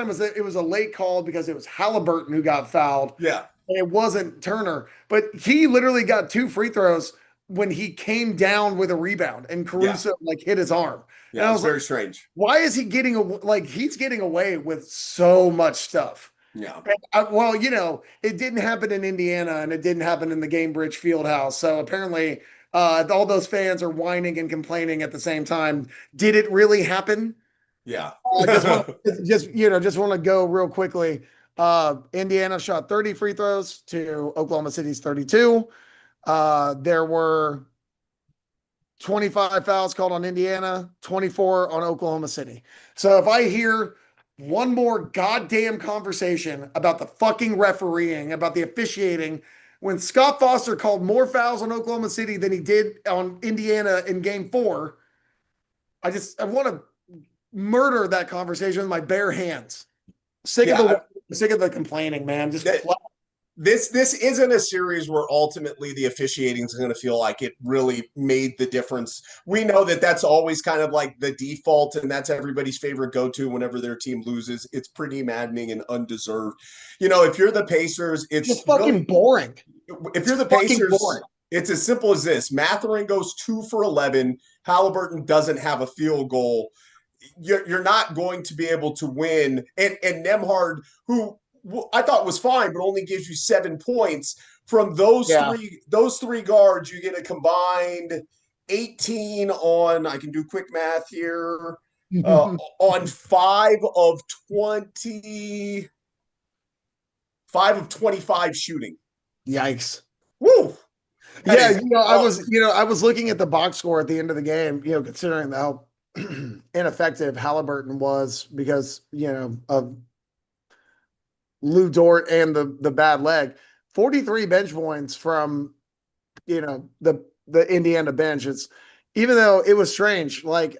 was that it was a late call because it was Halliburton who got fouled. Yeah. And it wasn't Turner, but he literally got 2 free throws when he came down with a rebound and Caruso like hit his arm. Yeah, And I it's was very like, strange. why is he he's getting away with so much stuff? Yeah. Well, it didn't happen in Indiana and it didn't happen in the Gamebridge Fieldhouse. So apparently, all those fans are whining and complaining at the same time. Did it really happen? Yeah. Just want to go real quickly. Indiana shot 30 free throws to Oklahoma City's 32. There were 25 fouls called on Indiana, 24 on Oklahoma City. So if I hear one more goddamn conversation about the fucking refereeing, about the officiating, when Scott Foster called more fouls on Oklahoma City than he did on Indiana in game 4, I want to murder that conversation with my bare hands. Sick of the complaining, man. Just this isn't a series where ultimately the officiating is going to feel like it really made the difference. We know that that's always kind of like the default, and that's everybody's favorite go-to whenever their team loses. It's pretty maddening and undeserved. If you're the Pacers, Just it's fucking really boring. if It's you're the fucking Pacers, boring. it's as simple as this. Mathurin goes 2 for 11. Halliburton doesn't have a field goal. You're not going to be able to win. And Nemhard, who I thought was fine, but only gives you 7 points from Yeah. those three guards. You get a combined 18 on. I can do quick math here. On 5 of 25 shooting. Yikes. Woo! That Yeah, is I was looking at the box score at the end of the game, considering how ineffective Halliburton was because, of Lou Dort and the bad leg. 43 bench points from, the Indiana bench. It's even though it was strange, like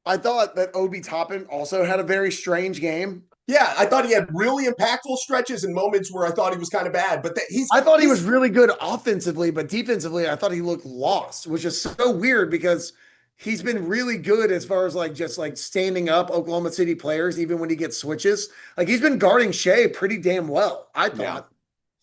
I thought that Obi Toppin also had a very strange game. yeah. I thought he had really impactful stretches and moments where I thought he was kind of bad, but that I thought he was he's really good offensively, but defensively, I thought he looked lost, which is so weird because he's been really good as far as like just like standing up Oklahoma City players, even when he gets switches. Like he's been guarding Shea pretty damn well, I yeah. thought,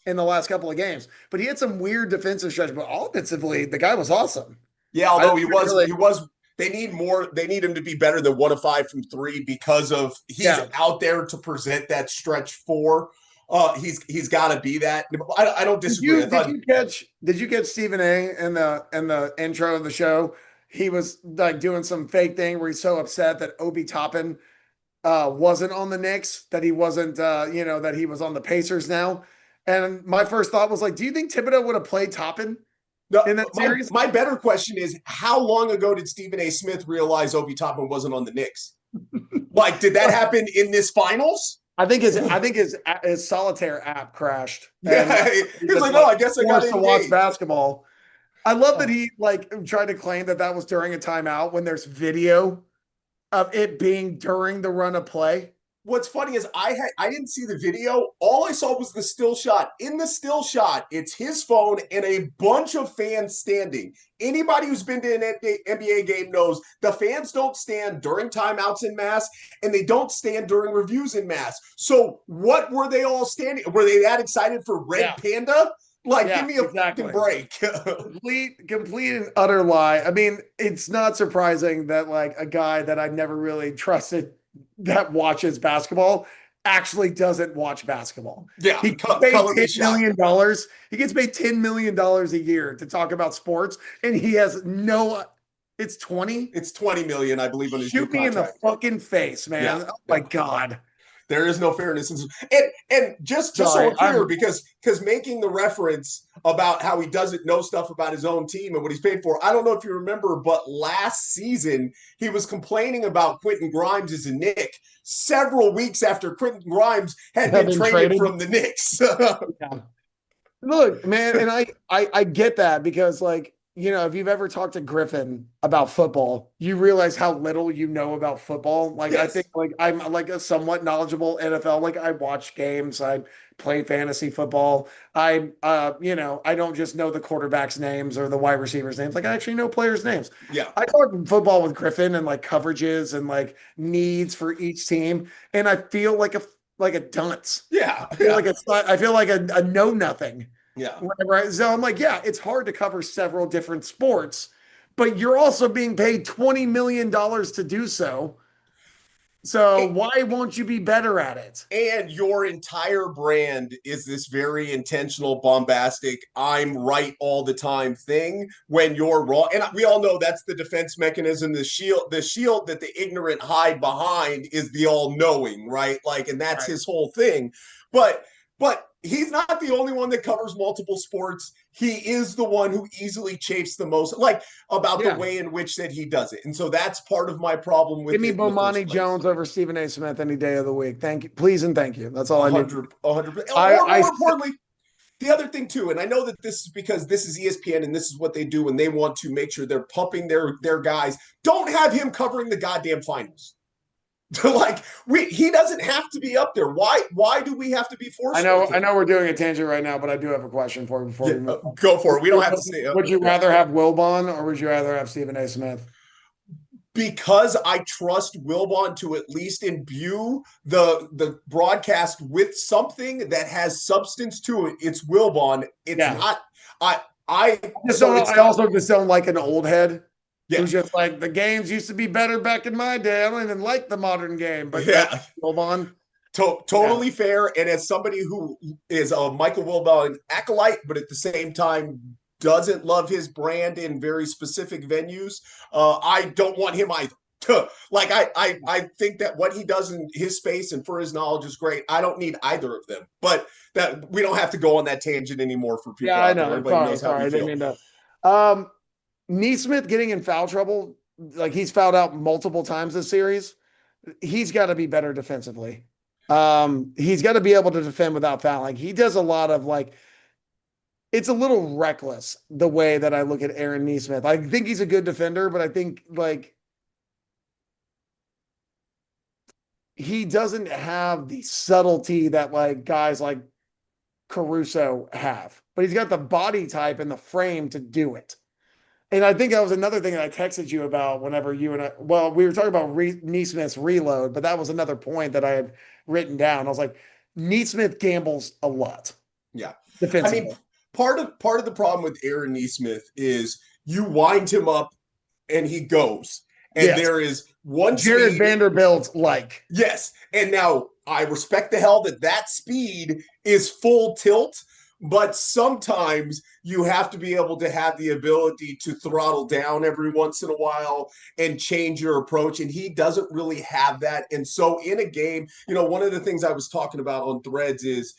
in the last couple of games. But he had some weird defensive stretch, but offensively, the guy was awesome. Yeah, I although really, he was. They need more. They need him to be better than 1 of 5 from three because of he's yeah. out there to present that stretch four. He's got to be that. I don't disagree. I thought Did you catch Stephen A in the intro of the show? He was like doing some fake thing where he's so upset that Obi Toppin wasn't on the Knicks, that he wasn't that he was on the Pacers now. And my first thought was like, do you think Thibodeau would have played Toppin no, in that series? my better question is how long ago did Stephen A. Smith realize Obi Toppin wasn't on the Knicks? Like, did that happen in this finals? I think his solitaire app crashed and Yeah, he he's was like, oh, like I guess I got forced to watch engaged. basketball. I love that he like tried to claim that that was during a timeout when there's video of it being during the run of play. What's funny is I didn't see the video. All I saw was the still shot. In the still shot, it's his phone and a bunch of fans standing. Anybody who's been to an NBA game knows the fans don't stand during timeouts in mass and they don't stand during reviews in mass. So what were they all standing? Were they that excited for Red Yeah, Panda? Like, give yeah, me a fucking exactly. break. Complete and utter lie. I mean, it's not surprising that like a guy that I've never really trusted that watches basketball actually doesn't watch basketball. Yeah, He gets paid color me $10 shocked. million. Dollars. He gets paid $10 million a year to talk about sports, and he has no, it's 20. It's 20 million, I believe, on his new Shoot me in the contract. fucking face, Yeah, man. Oh my yeah. God. There is no fairness, and just so Sorry. we're clear, because making the reference about how he doesn't know stuff about his own team and what he's paid for. I don't know if you remember, but last season he was complaining about Quentin Grimes as a Knick several weeks after Quentin Grimes had Have been been traded traded. from the Knicks. Yeah. Look, man, and I get that because like, if you've ever talked to Griffin about football, you realize how little you know about football. Like I Yes. think like I'm like a somewhat knowledgeable NFL. Like I watch games, I play fantasy football. I don't just know the quarterbacks' names or the wide receivers' names. Like I actually know players' names. Yeah. I talk football with Griffin and like coverages and like needs for each team, and I feel like a dunce. Yeah. I Yeah. feel like a know nothing. Yeah. Right. So I'm like, yeah, it's hard to cover several different sports, but you're also being paid $20 million to do so. So why won't you be better at it? And your entire brand is this very intentional, bombastic, I'm right all the time thing when you're wrong. And we all know that's the defense mechanism, the shield that the ignorant hide behind is the all-knowing, right? Like, and that's Right. his whole thing. But he's not the only one that covers multiple sports. He is the one who easily chafes the most, like about the Yeah. way in which that he does it. And so that's part of my problem Give with me it in the first Bomani place. Jones over Stephen A. Smith any day of the week. Thank you. Please and thank you. That's all A I need. hundred, 100. I, Or I, more importantly, the other thing too, and I know that this is because this is ESPN and this is what they do, and they want to make sure they're pumping their guys. Don't have him covering the goddamn finals. Like he doesn't have to be up there. Why do we have to be forceful with I him? know we're doing a tangent right now, but I do have a question for you before Yeah, we move on. go for it. We don't have to say Would you yeah. rather have Wilbon or would you rather have Stephen A. Smith? Because I trust Wilbon to at least imbue the broadcast with something that has substance to it. It's Wilbon. It's Yeah. not. I I Just so don't, it's I not. also just don't like an old head Yeah, who's just like the games used to be better back in my day. I don't even like the modern game, but that's yeah. Wilbon. Yeah. Totally fair. And as somebody who is a Michael Wilbon acolyte, but at the same time doesn't love his brand in very specific venues, I don't want him either. Like I think that what he does in his space and for his knowledge is great. I don't need either of them. But that we don't have to go on that tangent anymore for Yeah, people I out there. know. Everybody knows how Sorry. we I didn't feel. mean to. Um, Neesmith getting in foul trouble, like he's fouled out multiple times this series. He's got to be better defensively. He's got to be able to defend without fouling. He does a lot of like, it's a little reckless the way that I look at Aaron Neesmith. I think he's a good defender, but I think like he doesn't have the subtlety that like guys like Caruso have, but he's got the body type and the frame to do it. And I think that was another thing that I texted you about whenever you and I, well, we were talking about Neesmith's reload, but that was another point that I had written down. I was like, Neesmith gambles a lot Yeah. I mean, defensively. part of the problem with Aaron Neesmith is you wind him up and he goes. And Yes. there is one Jared speed. Vanderbilt, like, Yes. And now I respect the hell that that speed is full tilt, but sometimes you have to be able to have the ability to throttle down every once in a while and change your approach. And he doesn't really have that. And so in a game, one of the things I was talking about on Threads is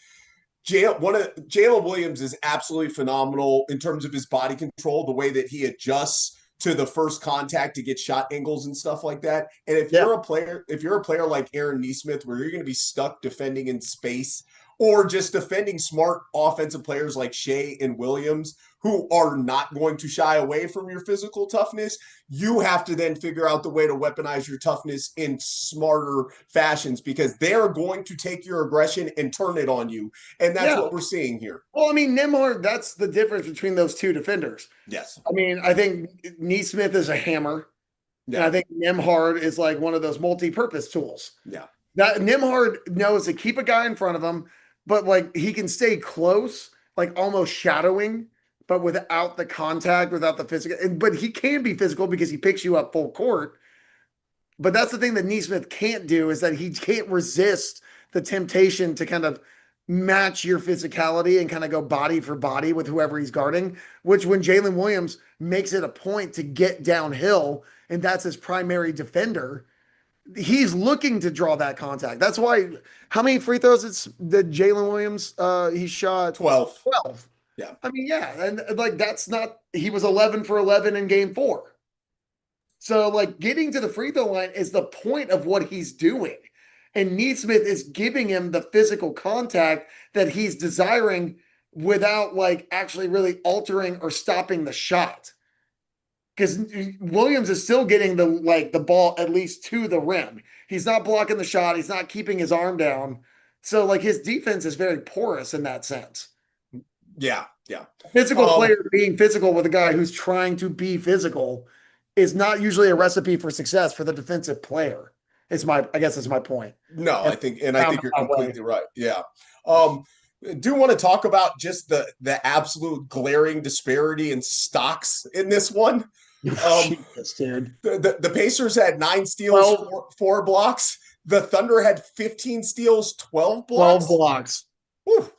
Jalen Williams is absolutely phenomenal in terms of his body control, the way that he adjusts to the first contact to get shot angles and stuff like that. And if yeah, you're a player like Aaron Neesmith, where you're going to be stuck defending in space or just defending smart offensive players like Shea and Williams, who are not going to shy away from your physical toughness, you have to then figure out the way to weaponize your toughness in smarter fashions because they're going to take your aggression and turn it on you. And that's yeah. what we're seeing here. Well, I mean, Nembhard, that's the difference between those two defenders. Yes. I mean, I think Neesmith is a hammer, and I Yeah. think Nembhard is like one of those multi-purpose tools. Yeah. That Nembhard knows to keep a guy in front of him, but like he can stay close, like almost shadowing, but without the contact, without the physical. But he can be physical because he picks you up full court. But that's the thing that Neesmith can't do is that he can't resist the temptation to kind of match your physicality and kind of go body for body with whoever he's guarding. Which when Jalen Williams makes it a point to get downhill, and that's his primary defender, he's looking to draw that contact. That's why how many free throws did Jalen Williams he shot 12. 12. Yeah. I mean, yeah, and like that's not he was 11 for 11 in game 4. So like getting to the free throw line is the point of what he's doing. And Neesmith is giving him the physical contact that he's desiring without like actually really altering or stopping the shot because Williams is still getting the ball at least to the rim. He's not blocking the shot. He's not keeping his arm down. So like his defense is very porous in that sense. Yeah. Yeah. Physical player being physical with a guy who's trying to be physical is not usually a recipe for success for the defensive player. I guess it's my point. No, I think you're completely right. Yeah. Do want to talk about just the absolute glaring disparity in stocks in this one. Jesus, dude. The Pacers had 9 steals, 4 blocks. The Thunder had 15 steals, 12 blocks. 12 blocks. Whew.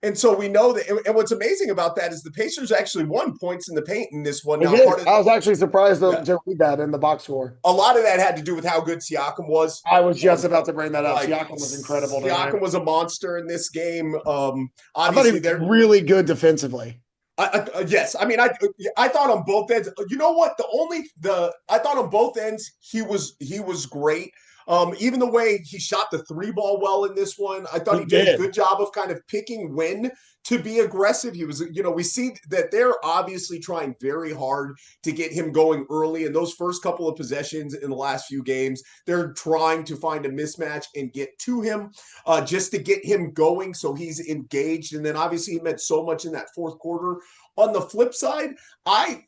And so we know that, and what's amazing about that is the Pacers actually won points in the paint in this one. Now, I was actually surprised to read that in the box score. A lot of that had to do with how good Siakam was. I was just about to bring that up. Like, Siakam was incredible. Siakam was a monster in this game. Obviously, I thought he was really good defensively. Yes, I mean, I thought on both ends. You know what? I thought on both ends he was great. Even the way he shot the three ball well in this one, I thought He he did a did. good job of kind of picking when to be aggressive. He was, we see that they're obviously trying very hard to get him going early. In those first couple of possessions in the last few games, they're trying to find a mismatch and get to him just to get him going so he's engaged. And then obviously he meant so much in that fourth quarter. On the flip side, I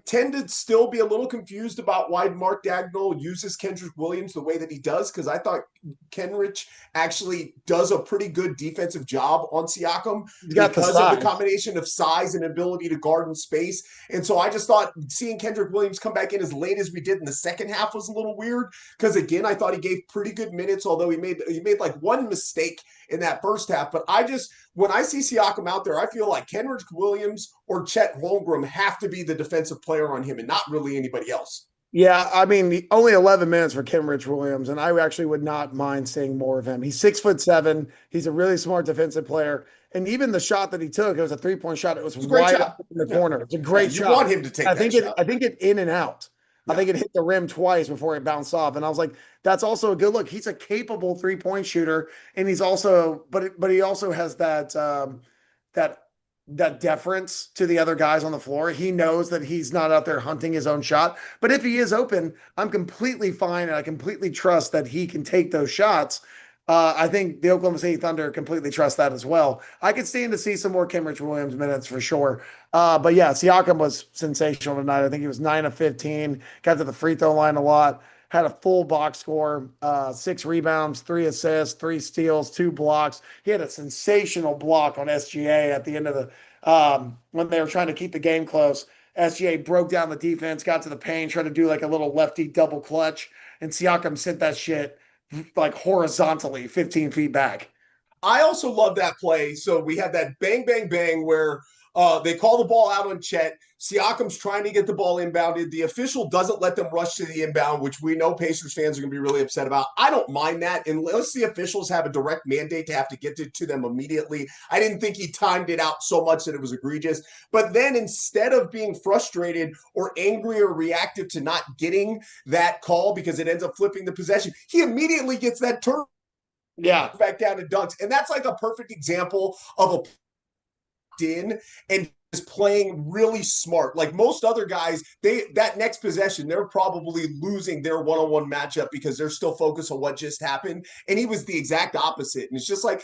tend to still be a little confused about why Mark Dagnall uses Kenrich Williams the way that he does, because I thought Kenrich actually does a pretty good defensive job on Siakam He's got the because of the size. combination of size and ability to guard in space. And so I just thought seeing Kenrich Williams come back in as late as we did in the second half was a little weird, because again, I thought he gave pretty good minutes, although he made like one mistake in that first half. But when I see Siakam out there, I feel like Kenrich Williams or Chet Holmgren have to be the defensive player on him and not really anybody else. Yeah, I mean, only 11 minutes for Kenrich Williams, and I actually would not mind seeing more of him. He's 6'7". He's a really smart defensive player. And even the shot that he took, it was a 3-point shot. It was It's a great wide shot. up in the Yeah. corner. It's a great You shot. want him to take that shot. I think it in and out. I think it hit the rim twice before it bounced off. And I was like, that's also a good look. He's a capable 3-point shooter. And he's also, but he also has that deference to the other guys on the floor. He knows that he's not out there hunting his own shot. But if he is open, I'm completely fine. And I completely trust that he can take those shots. I think the Oklahoma City Thunder completely trust that as well. I could stand to see some more Kenrich Williams minutes for sure. But yeah, Siakam was sensational tonight. I think he was 9 of 15, got to the free throw line a lot, had a full box score, 6 rebounds, 3 assists, 3 steals, 2 blocks. He had a sensational block on SGA at the end of when they were trying to keep the game close. SGA broke down the defense, got to the paint, tried to do like a little lefty double clutch, and Siakam sent that shit like horizontally 15 feet back. I also love that play. So we had that bang, bang, bang where they call the ball out on Chet. Siakam's trying to get the ball inbounded. The official doesn't let them rush to the inbound, which we know Pacers fans are going to be really upset about. I don't mind that unless the officials have a direct mandate to have to get to them immediately. I didn't think he timed it out so much that it was egregious. But then instead of being frustrated or angry or reactive to not getting that call because it ends up flipping the possession, he immediately gets that turn back down and dunks. And that's like a perfect example of a in and is playing really smart. Like most other guys, that next possession, they're probably losing their one-on-one matchup because they're still focused on what just happened. And he was the exact opposite. And it's just like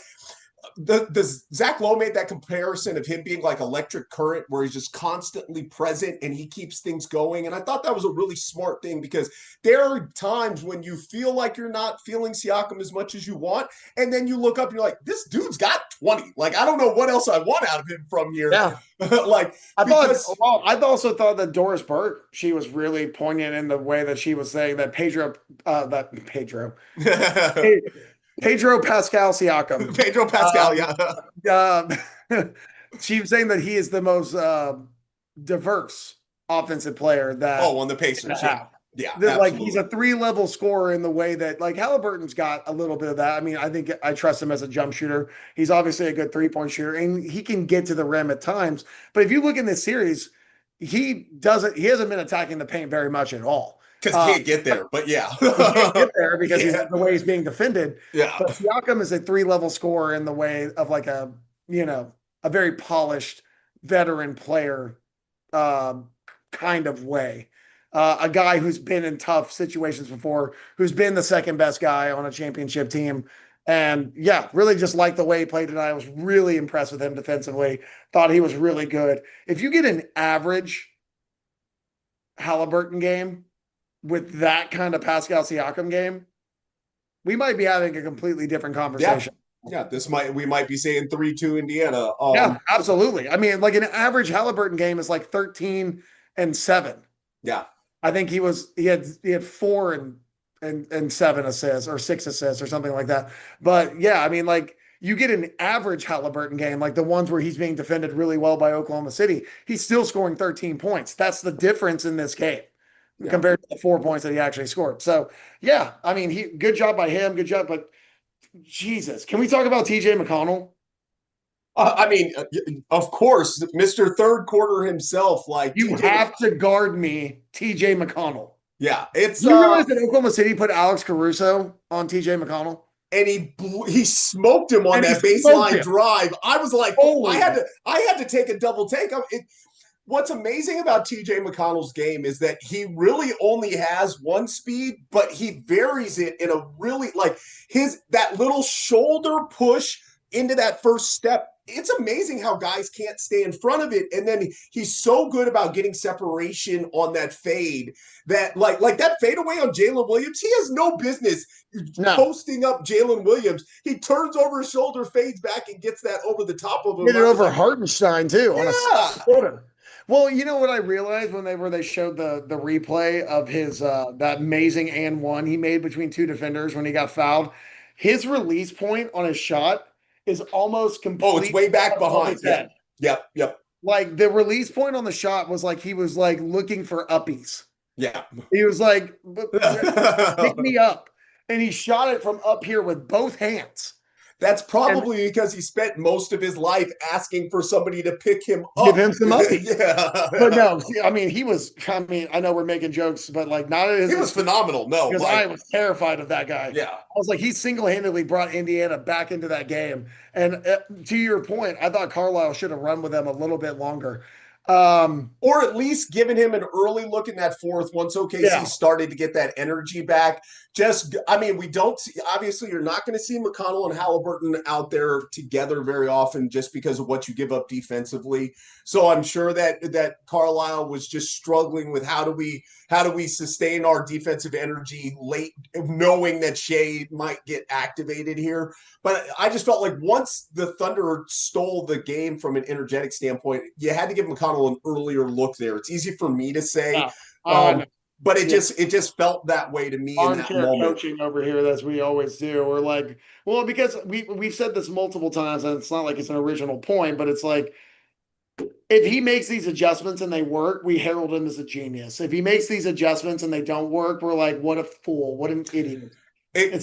Zach Lowe made that comparison of him being like electric current, where he's just constantly present and he keeps things going. And I thought that was a really smart thing, because there are times when you feel like you're not feeling Siakam as much as you want, and then you look up and you're like, this dude's got 20. Like, I don't know what else I want out of him from here. Yeah. Like, I also thought that Doris Burke, she was really poignant in the way that she was saying that Pedro Pascal Siakam. Pedro Pascal, yeah. She was saying that he is the most diverse offensive player that. Oh, on the Pacers, yeah. Like he's a 3-level scorer in the way that like Halliburton's got a little bit of that. I mean, I think I trust him as a jump shooter. He's obviously a good 3-point shooter, and he can get to the rim at times. But if you look in this series, he hasn't been attacking the paint very much at all. Because he can't get there, but yeah. He can't get there because he's the way he's being defended. Yeah. But Siakam is a 3-level scorer in the way of like a very polished veteran player kind of way. A guy who's been in tough situations before, who's been the second best guy on a championship team. And yeah, really just liked the way he played tonight. I was really impressed with him defensively. Thought he was really good. If you get an average Halliburton game with that kind of Pascal Siakam game, we might be having a completely different conversation. Yeah, we might be saying 3-2 Indiana. Yeah, absolutely. I mean, like an average Halliburton game is like 13 and 7. Yeah. I think he had 4 and 7 assists or 6 assists or something like that. But yeah, I mean, like you get an average Halliburton game, like the ones where he's being defended really well by Oklahoma City, he's still scoring 13 points. That's the difference in this game compared to the 4 points that he actually scored. So yeah, I mean, good job by him. Good job. But Jesus, can we talk about TJ McConnell? I mean, of course, Mr. Third Quarter himself. Like you have to guard me, TJ McConnell. Yeah, it's You realize that Oklahoma City put Alex Caruso on TJ McConnell? and he smoked him on And he that smoked baseline him. drive. I was like, Holy. I had to take a double take. What's amazing about TJ McConnell's game is that he really only has one speed, but he varies it in a really like his that little shoulder push into that first step. It's amazing how guys can't stay in front of it. And then he's so good about getting separation on that fade that like that fadeaway on Jalen Williams, he has no business No. posting up Jalen Williams. He turns over his shoulder, fades back, and gets that over the top of him. Get it over Hartenstein too on a Yeah. quarter. Well, you know what I realized when they showed the replay of his that amazing and one he made between two defenders when he got fouled. His release point on his shot is almost complete. Oh, it's way back behind. His head. Yep. Like the release point on the shot was like he was like looking for uppies. Yeah. He was like, pick me up. And he shot it from up here with both hands. That's probably because he spent most of his life asking for somebody to pick him up. Give him some uppies. Yeah. But no, see, I mean, I know we're making jokes, but like not at his. He was phenomenal. No. Because I was terrified of that guy. Yeah. I was like, he single-handedly brought Indiana back into that game. And to your point, I thought Carlisle should have run with them a little bit longer. Or at least given him an early look in that fourth once OKC started to get that energy back. We don't see, obviously, you're not going to see McConnell and Halliburton out there together very often just because of what you give up defensively. So I'm sure that Carlisle was just struggling with how do we sustain our defensive energy late, knowing that Shea might get activated here. But I just felt like once the Thunder stole the game from an energetic standpoint, you had to give McConnell an earlier look there. It's easy for me to say, but it just felt that way to me in that moment. Coaching over here, as we always do. We're like, well, because we've said this multiple times, and it's not like it's an original point, but it's like, if he makes these adjustments and they work, we herald him as a genius. If he makes these adjustments and they don't work, we're like, what a fool, what an idiot.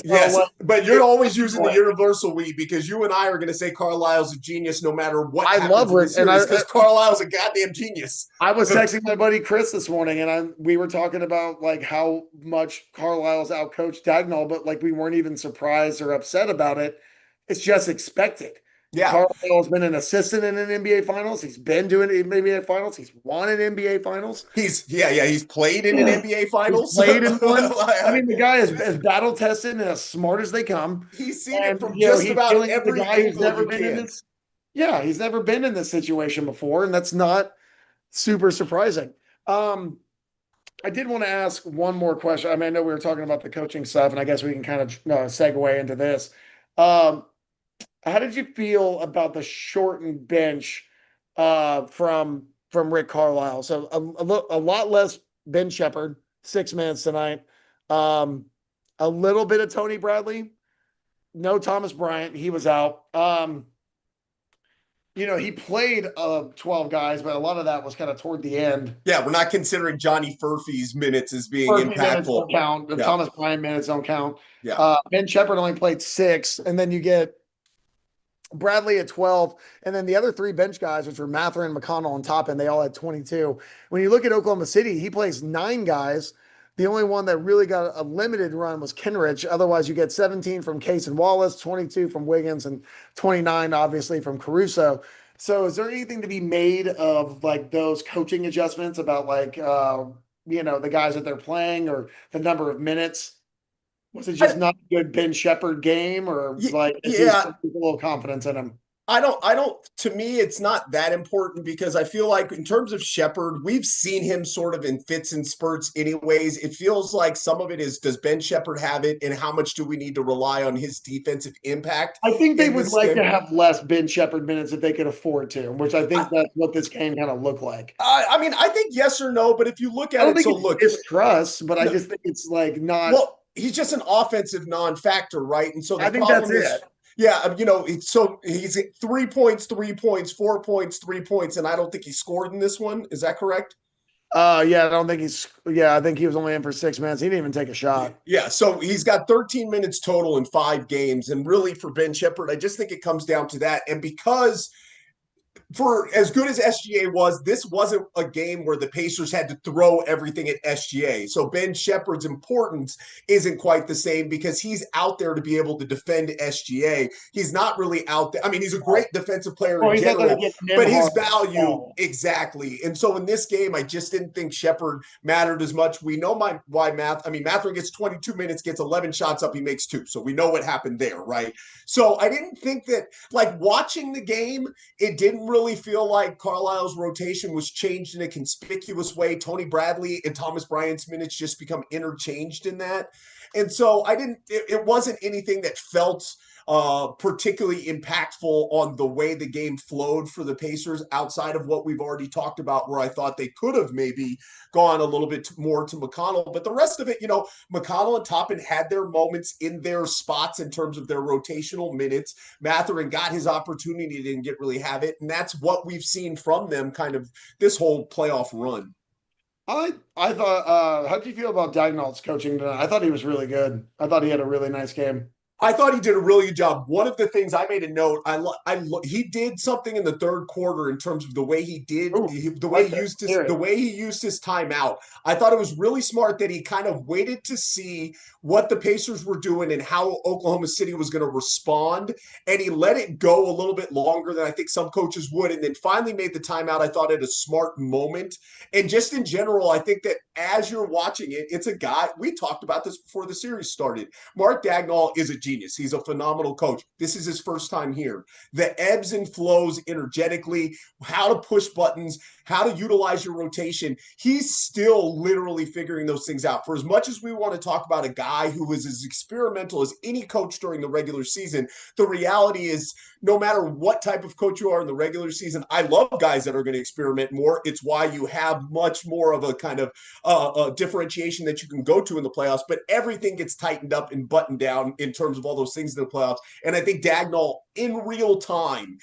Yes, but you're always using the universal we because you and I are going to say Carlisle's a genius no matter what. I love it, and because Carlisle's a goddamn genius. I was texting my buddy Chris this morning, and we were talking about like how much Carlisle's outcoached Dagnall, but like we weren't even surprised or upset about it. It's just expected. Yeah, Carlisle's been an assistant in an NBA Finals. He's been doing NBA Finals. He's won an NBA Finals. He's played in an NBA Finals. He's played in one. I mean, the guy is as battle tested and as smart as they come. He's seen it from just about every guy who's never been in this. Yeah, he's never been in this situation before, and that's not super surprising. I did want to ask one more question. I mean, I know we were talking about the coaching stuff, and I guess we can kind of segue into this. How did you feel about the shortened bench from Rick Carlisle? So a lot less Ben Sheppard, 6 minutes tonight. A little bit of Tony Bradley. No Thomas Bryant. He was out. He played 12 guys, but a lot of that was kind of toward the end. Yeah, we're not considering Johnny Furphy's minutes as being impactful. Don't count. The Thomas Bryant minutes don't count. Yeah. Ben Sheppard only played 6, and then you get Bradley at 12, and then the other 3 bench guys, which were Mather and McConnell on top, and they all had 22. When you look at Oklahoma City, he plays 9 guys. The only one that really got a limited run was Kenrich. Otherwise, you get 17 from Case and Wallace, 22 from Wiggins, and 29, obviously, from Caruso. So is there anything to be made of like those coaching adjustments about like, the guys that they're playing or the number of minutes? Was it just not a good Ben Sheppard game, or like is a little confidence in him? I don't, to me, it's not that important because I feel like in terms of Sheppard, we've seen him sort of in fits and spurts anyways. It feels like some of it is, does Ben Sheppard have it and how much do we need to rely on his defensive impact? I think they would like to have less Ben Sheppard minutes if they could afford to, which I think that's what this game kind of looked like. I think yes or no, but if you look at it, distrust, but I just think it's like not. Well, he's just an offensive non-factor, right? And so I think that's it. Yeah, so he's at 3 points, 3 points, 4 points, 3 points, and I don't think he scored in this one. Is that correct? I think he was only in for 6 minutes. He didn't even take a shot. Yeah, so he's got 13 minutes total in 5 games, and really for Ben Sheppard, I just think it comes down to that. And because for as good as SGA was, this wasn't a game where the Pacers had to throw everything at SGA. So Ben Shepherd's importance isn't quite the same because he's out there to be able to defend SGA. He's not really out there. I mean, he's a great defensive player Well, in he's out there to general, get but his Nembhard. value exactly. And so in this game, I just didn't think Shepherd mattered as much. We know why Mathurin gets 22 minutes, gets 11 shots up, he makes two. So we know what happened there, right? So I didn't think that, like, watching the game, it didn't really feel like Carlisle's rotation was changed in a conspicuous way. Tony Bradley and Thomas Bryant's minutes just become interchanged in that. And so it wasn't anything that felt particularly impactful on the way the game flowed for the Pacers outside of what we've already talked about, where I thought they could have maybe gone a little bit more to McConnell. But the rest of it, McConnell and Toppin had their moments in their spots in terms of their rotational minutes. Mathurin got his opportunity, didn't get really have it. And that's what we've seen from them kind of this whole playoff run. I thought, how did you feel about Dagnall's coaching tonight? I thought he was really good. I thought he had a really nice game. I thought he did a really good job. One of the things I made a note, he did something in the third quarter in terms of the way he did, Ooh, the way he used his timeout. I thought it was really smart that he kind of waited to see what the Pacers were doing and how Oklahoma City was going to respond, and he let it go a little bit longer than I think some coaches would, and then finally made the timeout. I thought at a smart moment, and just in general, I think that as you're watching it, it's a guy. We talked about this before the series started. Mark Dagnall is a genius. He's a phenomenal coach. This is his first time here. The ebbs and flows energetically, how to push buttons, how to utilize your rotation. He's still literally figuring those things out. For as much as we want to talk about a guy who is as experimental as any coach during the regular season, the reality is no matter what type of coach you are in the regular season, I love guys that are going to experiment more. It's why you have much more of a kind of differentiation that you can go to in the playoffs, but everything gets tightened up and buttoned down in terms of all those things in the playoffs. And I think Dagnall in real time,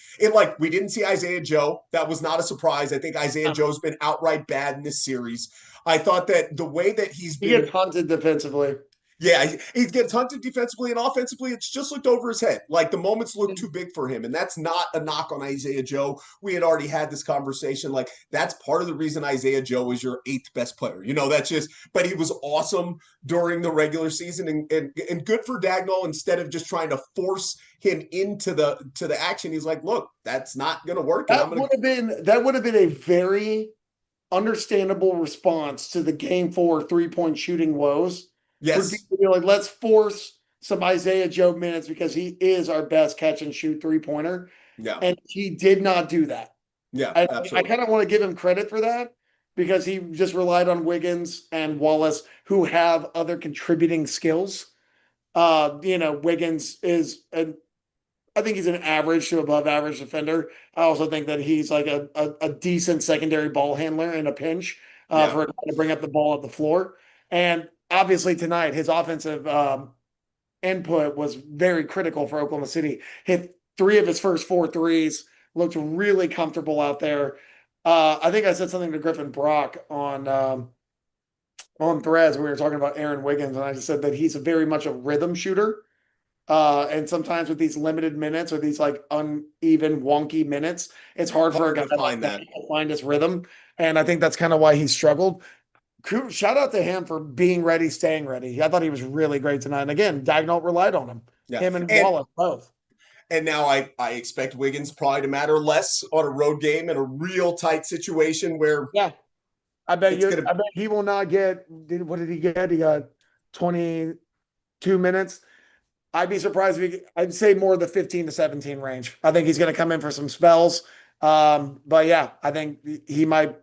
we didn't see Isaiah Joe. That was not a surprise. I think Isaiah Joe's been outright bad in this series. I thought that the way that he gets hunted defensively. Yeah, he gets hunted defensively and offensively. It's just looked over his head. Like the moments look too big for him. And that's not a knock on Isaiah Joe. We had already had this conversation. Like that's part of the reason Isaiah Joe is your 8th best player. But he was awesome during the regular season and good for Dagnall. Instead of just trying to force him into the action, he's like, look, that's not going to work. That would have been a very understandable response to the game 4 3-point shooting woes. Yes. Let's force some Isaiah Joe minutes because he is our best catch and shoot 3-pointer. Yeah. And he did not do that. Yeah. I kind of want to give him credit for that because he just relied on Wiggins and Wallace, who have other contributing skills. Wiggins is I think he's an average to above average defender. I also think that he's like a decent secondary ball handler in a pinch for to bring up the ball at the floor. And obviously tonight, his offensive input was very critical for Oklahoma City. Hit 3 of his first 4 threes, looked really comfortable out there. I think I said something to Griffin Brock on Threads. We were talking about Aaron Wiggins, and I just said that he's very much a rhythm shooter. And sometimes with these limited minutes or these like uneven, wonky minutes, it's hard for a guy to find his rhythm. And I think that's kind of why he struggled. Shout out to him for being ready, staying ready. I thought he was really great tonight. And again, Dagnall relied on him. Yeah. Him and Wallace both. And now I expect Wiggins probably to matter less on a road game in a real tight situation where I bet he will not get what did he get? He got 22 minutes. I'd be surprised if I'd say more the 15 to 17 range. I think he's going to come in for some spells. But yeah, I think he might.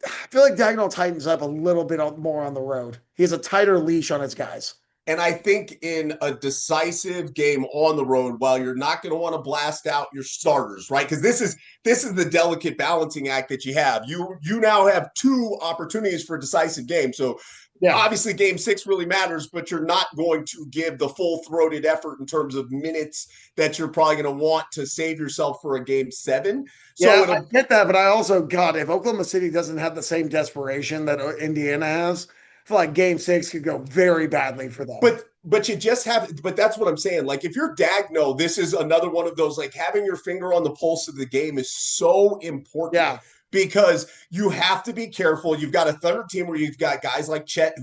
I feel like Dagnall tightens up a little bit more on the road. He has a tighter leash on his guys. And I think in a decisive game on the road, while you're not going to want to blast out your starters, right? Because this is the delicate balancing act that you have. You now have 2 opportunities for a decisive game. So obviously game 6 really matters, but you're not going to give the full-throated effort in terms of minutes that you're probably going to want to save yourself for a game 7. So I get that, but I also, God, if Oklahoma City doesn't have the same desperation that Indiana has, I feel like game 6 could go very badly for them. but you just have, but that's what I'm saying. Like if you're Dagno, this is another one of those, like having your finger on the pulse of the game is so important Yeah. because you have to be careful. You've got a third team where you've got guys like Chet,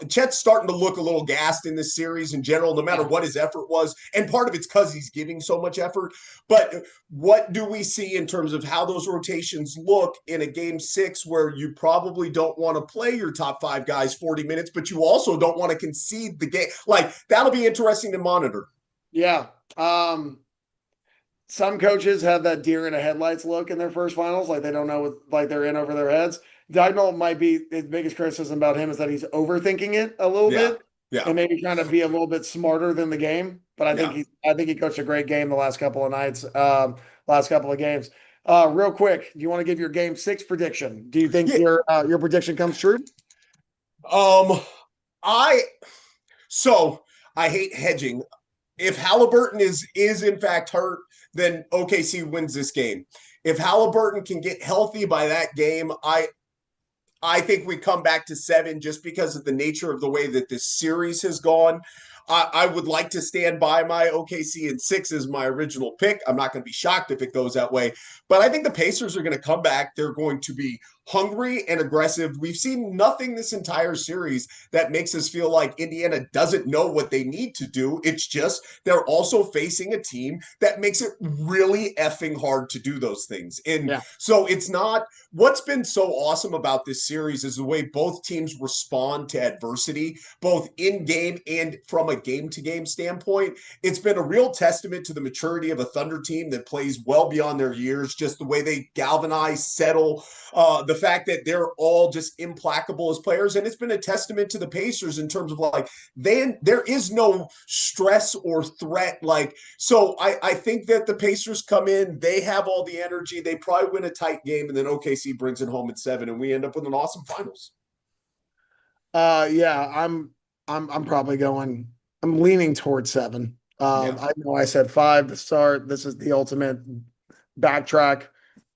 Chet's starting to look a little gassed in this series in general, no matter what his effort was. And part of it's because he's giving so much effort. But what do we see in terms of how those rotations look in a game 6 where you probably don't want to play your top 5 guys 40 minutes, but you also don't want to concede the game? Like that'll be interesting to monitor. Yeah. Some coaches have that deer in the headlights look in their first finals, like they don't know what, like they're in over their heads. Diagonal might be his biggest criticism about him is that he's overthinking it a little bit and maybe trying to be a little bit smarter than the game. But I think he coached a great game the last couple of nights, last couple of games. Real quick, do you want to give your game 6 prediction? Do you think your prediction comes true? I hate hedging. If Halliburton is in fact hurt, then OKC wins this game. If Halliburton can get healthy by that game, I think we come back to 7 just because of the nature of the way that this series has gone. I would like to stand by my OKC in 6 as my original pick. I'm not going to be shocked if it goes that way. But I think the Pacers are going to come back. They're going to be hungry and aggressive. We've seen nothing this entire series that makes us feel like Indiana doesn't know what they need to do. It's just they're also facing a team that makes it really effing hard to do those things. And so it's not what's been so awesome about this series is the way both teams respond to adversity, both in game and from a game to game standpoint. It's been a real testament to the maturity of a Thunder team that plays well beyond their years, just the way they galvanize, settle, the fact that they're all just implacable as players. And it's been a testament to the Pacers in terms of like, there is no stress or threat. Like, so I think that the Pacers come in, they have all the energy, they probably win a tight game, and then OKC brings it home at 7, and we end up with an awesome finals. I'm probably going, I'm leaning towards 7. I know I said 5 to start. This is the ultimate backtrack.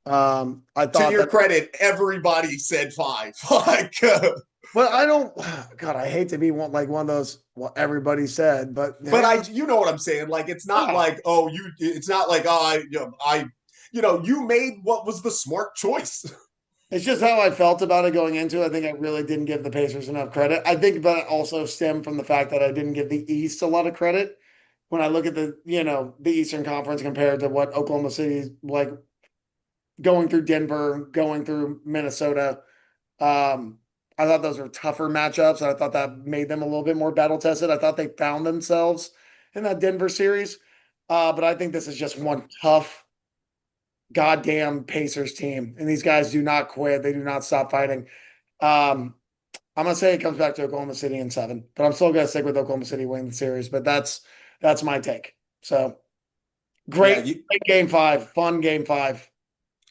I thought, to your credit, everybody said 5. Like, well, I don't. God, I hate to be one of those. Well, everybody said, but you know what I'm saying. Like, it's not like it's not like you made what was the smart choice. It's just how I felt about it going into it. I think I really didn't give the Pacers enough credit. I think, but it also stemmed from the fact that I didn't give the East a lot of credit when I look at the Eastern Conference compared to what Oklahoma City like. Going through Denver, going through Minnesota. I thought those were tougher matchups. And I thought that made them a little bit more battle tested. I thought they found themselves in that Denver series. But I think this is just one tough goddamn Pacers team. And these guys do not quit. They do not stop fighting. I'm going to say it comes back to Oklahoma City in 7, but I'm still going to stick with Oklahoma City winning the series. But that's my take. So great game 5, fun game 5.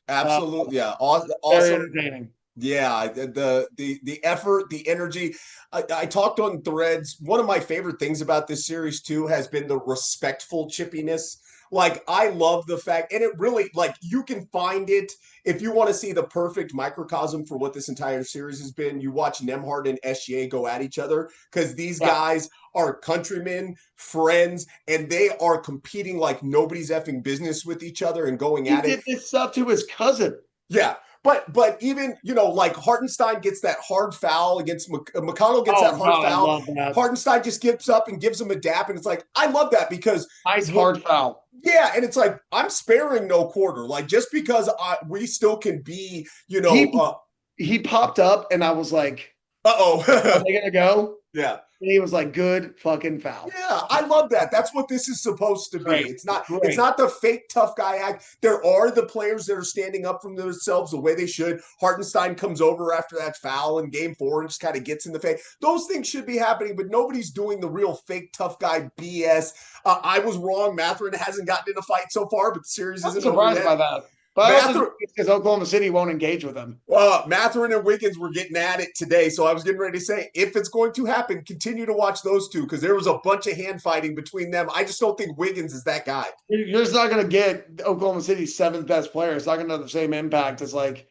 Absolutely, awesome. Very entertaining. Yeah, the effort, the energy. I talked on Threads. One of my favorite things about this series too has been the respectful chippiness. Like, I love the fact, and it really, like, you can find it if you want to see the perfect microcosm for what this entire series has been. You watch Nembhard and SGA go at each other because these guys are countrymen, friends, and they are competing like nobody's effing business with each other and going at it. He did this stuff to his cousin. Yeah. But even, like Hartenstein gets that hard foul against McConnell gets that hard foul. Hartenstein just gets up and gives him a dap. And it's like, I love that because nice hard foul. Yeah. And it's like, I'm sparing no quarter. Like, just because we still can be, he popped up and I was like, uh-oh. Are they going to go? Yeah. And he was like, good fucking foul. Yeah, I love that. That's what this is supposed to be. It's not the fake tough guy act. There are the players that are standing up from themselves the way they should. Hartenstein comes over after that foul in game 4 and just kind of gets in the face. Those things should be happening, but nobody's doing the real fake tough guy BS. I was wrong. Mathurin hasn't gotten in a fight so far, but the series isn't surprised by that. But because Oklahoma City won't engage with them. Mathurin and Wiggins were getting at it today, so I was getting ready to say, if it's going to happen, continue to watch those two because there was a bunch of hand fighting between them. I just don't think Wiggins is that guy. You're just not going to get Oklahoma City's 7th best player. It's not going to have the same impact as trying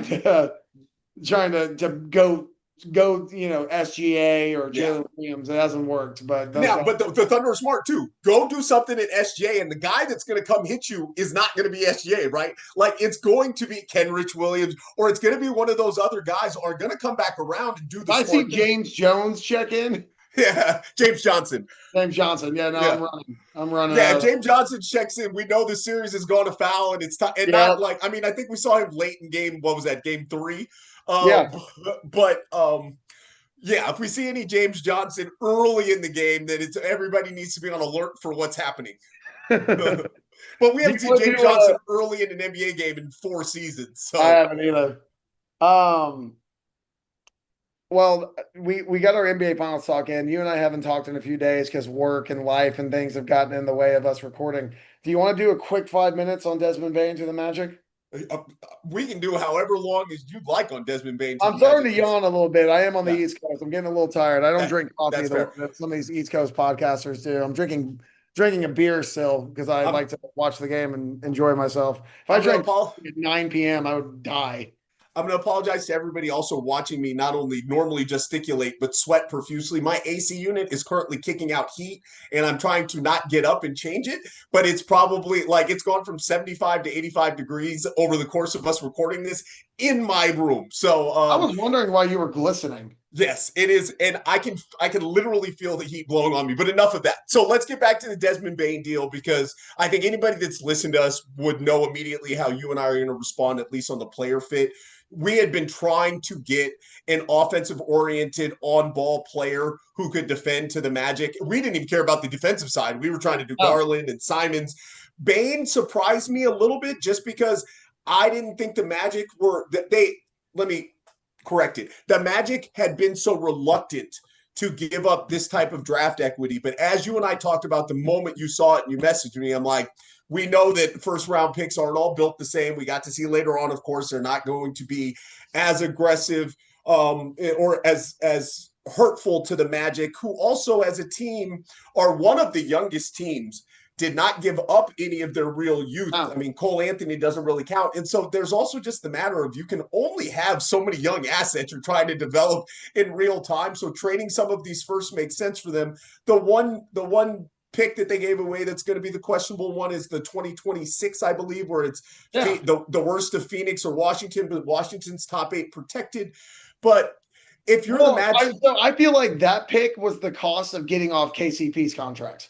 to go go, SGA or Yeah. Jalen Williams. It hasn't worked, but those Now, guys. but the Thunder are smart too. Go do something at SGA, and the guy that's going to come hit you is not going to be SGA, right? Like it's going to be Kenrich Williams, or it's going to be one of those other guys who are going to come back around and do the I see smart thing. James Jones check in. Yeah, James Johnson. James Johnson. Yeah, no, I'm Yeah. running. I'm running Yeah, out. James Johnson checks in. We know the series is going to foul, and it's time. And Yeah, not like I mean, I think we saw him late in game. What was that? Game three. yeah. But yeah, if we see any James Johnson early in the game, then it's everybody needs to be on alert for what's happening. Do But we you haven't seen want to James do? Johnson early in an NBA game in 4 seasons. I So haven't either. Um, well, we got our NBA Finals talk in. You and I haven't talked in a few days because work and life and things have gotten in the way of us recording. Do you want to do a quick 5 minutes on Desmond Bane to the Magic? uh, we can do however long as you'd like on Desmond Bane to I'm the starting Magic. to yawn a little bit. I am on the Yeah, East Coast. I'm getting a little tired. I don't that, drink coffee that's the way fair. that some of these East Coast podcasters do. I'm drinking a beer still because I I'm, like to watch the game and enjoy myself. If I I'm gonna drank Paul. at 9 p.m., I would die. I'm going to apologize to everybody also watching me not only normally gesticulate, but sweat profusely. My AC unit is currently kicking out heat, and I'm trying to not get up and change it. But it's probably like it's gone from 75 to 85 degrees over the course of us recording this in my room. So, I was wondering why you were glistening. yes, it is, and I can literally feel the heat blowing on me. But enough of that. So let's get back to the Desmond Bane deal because I think anybody that's listened to us would know immediately how you and I are going to respond, at least on the player fit. We had been trying to get an offensive oriented on ball player who could defend to the Magic. We didn't even care about the defensive side. We were trying to do Oh, Garland and Simons. Bane surprised me a little bit just because I didn't think the Magic were that they let me correct it. The Magic had been so reluctant to give up this type of draft equity. But as you and I talked about the moment you saw it and you messaged me, I'm like, we know that first round picks aren't all built the same. We got to see later on, of course, they're not going to be as aggressive or as hurtful to the Magic, who also as a team are one of the youngest teams, did not give up any of their real youth. I oh. mean, Cole Anthony doesn't really count. And so there's also just the matter of you can only have so many young assets you're trying to develop in real time. So trading some of these first makes sense for them. The one pick that they gave away that's going to be the questionable one is the 2026, I believe, where it's Yeah. the worst of Phoenix or Washington, but Washington's top 8 protected. But if you're the Well, Magic, I feel like that pick was the cost of getting off KCP's contract.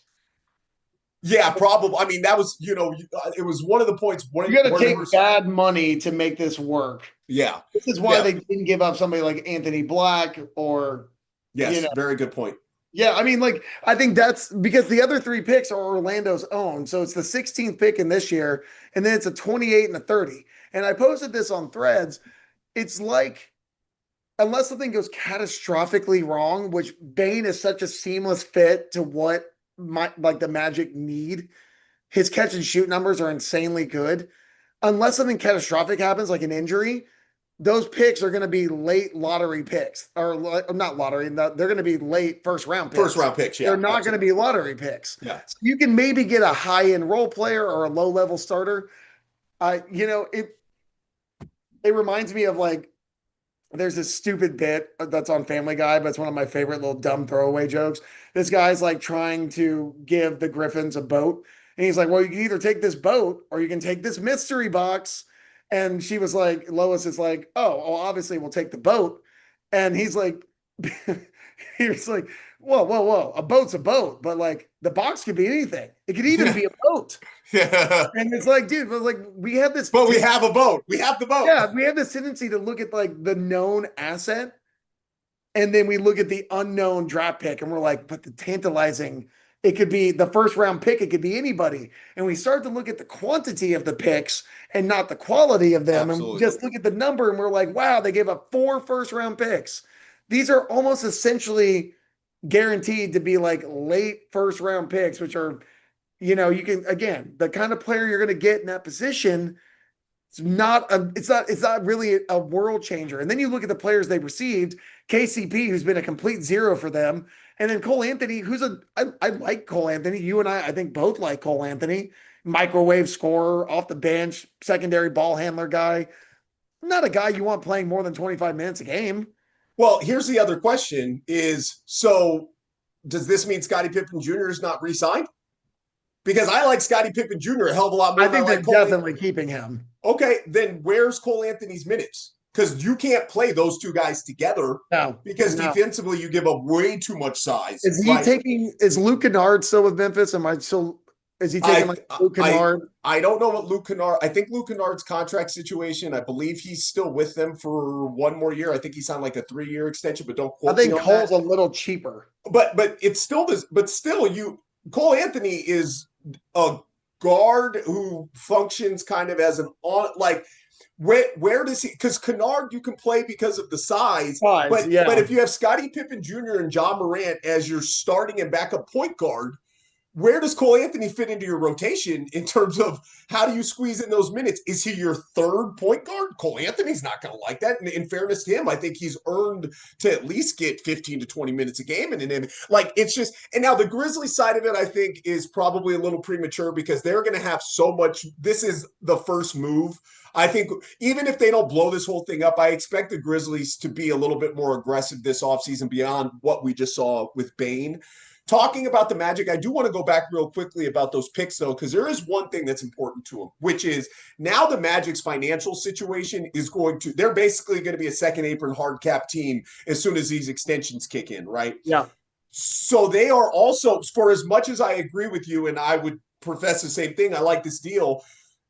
yeah, probably. I mean, that was it was one of the points You got to where take bad money to make this work. yeah, This is why yeah, they didn't give up somebody like Anthony Black or, yes, very good point. yeah, I mean, like, I think that's because the other three picks are Orlando's own. So it's the 16th pick in this year, and then it's a 28 and a 30. And I posted this on Threads. It's like, unless something goes catastrophically wrong, which Bane is such a seamless fit to what the Magic need, his catch and shoot numbers are insanely good. Unless something catastrophic happens, like an injury, those picks are going to be late lottery picks, or not lottery. They're going to be late first round picks. First round picks, yeah. They're not going to be lottery picks. Yeah. So you can maybe get a high end role player or a low level starter. It reminds me of like there's this stupid bit that's on Family Guy, but it's one of my favorite little dumb throwaway jokes. This guy's like trying to give the Griffins a boat. And he's like, well, you can either take this boat or you can take this mystery box. And she was like, Lois is like, oh, well, obviously we'll take the boat. And he's like, he was like, whoa, whoa, whoa. A boat's a boat, but like the box could be anything. It could even be a boat. Yeah. And it's like, dude, but like we have this. But we have a boat. We have the boat. Yeah, we have this tendency to look at like the known asset, and then we look at the unknown draft pick, and we're like, but the tantalizing, it could be the first round pick, it could be anybody. And we start to look at the quantity of the picks and not the quality of them. Absolutely. And just look at the number, and we're like, wow, they gave up 4 first round picks. These are almost essentially guaranteed to be like late first round picks, which are, you can, again, the kind of player you're going to get in that position. It's not really a world changer. And then you look at the players they received, KCP, who's been a complete zero for them, and then Cole Anthony, I like Cole Anthony. You and I think both like Cole Anthony, microwave scorer, off the bench, secondary ball handler guy. Not a guy you want playing more than 25 minutes a game. Well, here's the other question: is so does this mean Scottie Pippen Jr. is not re-signed? Because I like Scottie Pippen Jr. a hell of a lot more I than I think they're like Cole. definitely keeping him. Okay, then where's Cole Anthony's minutes? Because you can't play those two guys together No, because no. defensively you give up way too much size, Is he right? taking? Is Luke Kennard still with Memphis? Am I still? Is he taking I like Luke I Kennard? I don't know what Luke Kennard. I think Luke Kennard's contract situation. I believe he's still with them for one more year. I think he signed like a 3-year extension, but don't I quote me think on that. Cole's a little cheaper. But it's still this. But still, you Cole Anthony is a guard who functions kind of as an on like where does he? Because Kennard you can play because of the size, Guys, but yeah. if you have Scottie Pippen Jr. and John Morant as your starting and backup point guard, where does Cole Anthony fit into your rotation in terms of how do you squeeze in those minutes? Is he your third point guard? Cole Anthony's not going to like that. And in fairness to him, I think he's earned to at least get 15 to 20 minutes a game. And then, like, it's just, and now the Grizzlies side of it, I think, is probably a little premature because they're going to have so much. This is the first move. I think even if they don't blow this whole thing up, I expect the Grizzlies to be a little bit more aggressive this offseason beyond what we just saw with Bane. Talking about the Magic, I do want to go back real quickly about those picks, though, because there is one thing that's important to them, which is now the Magic's financial situation is going to, they're basically going to be a second apron hard cap team as soon as these extensions kick in, right? Yeah. So they are also, for as much as I agree with you, and I would profess the same thing, I like this deal.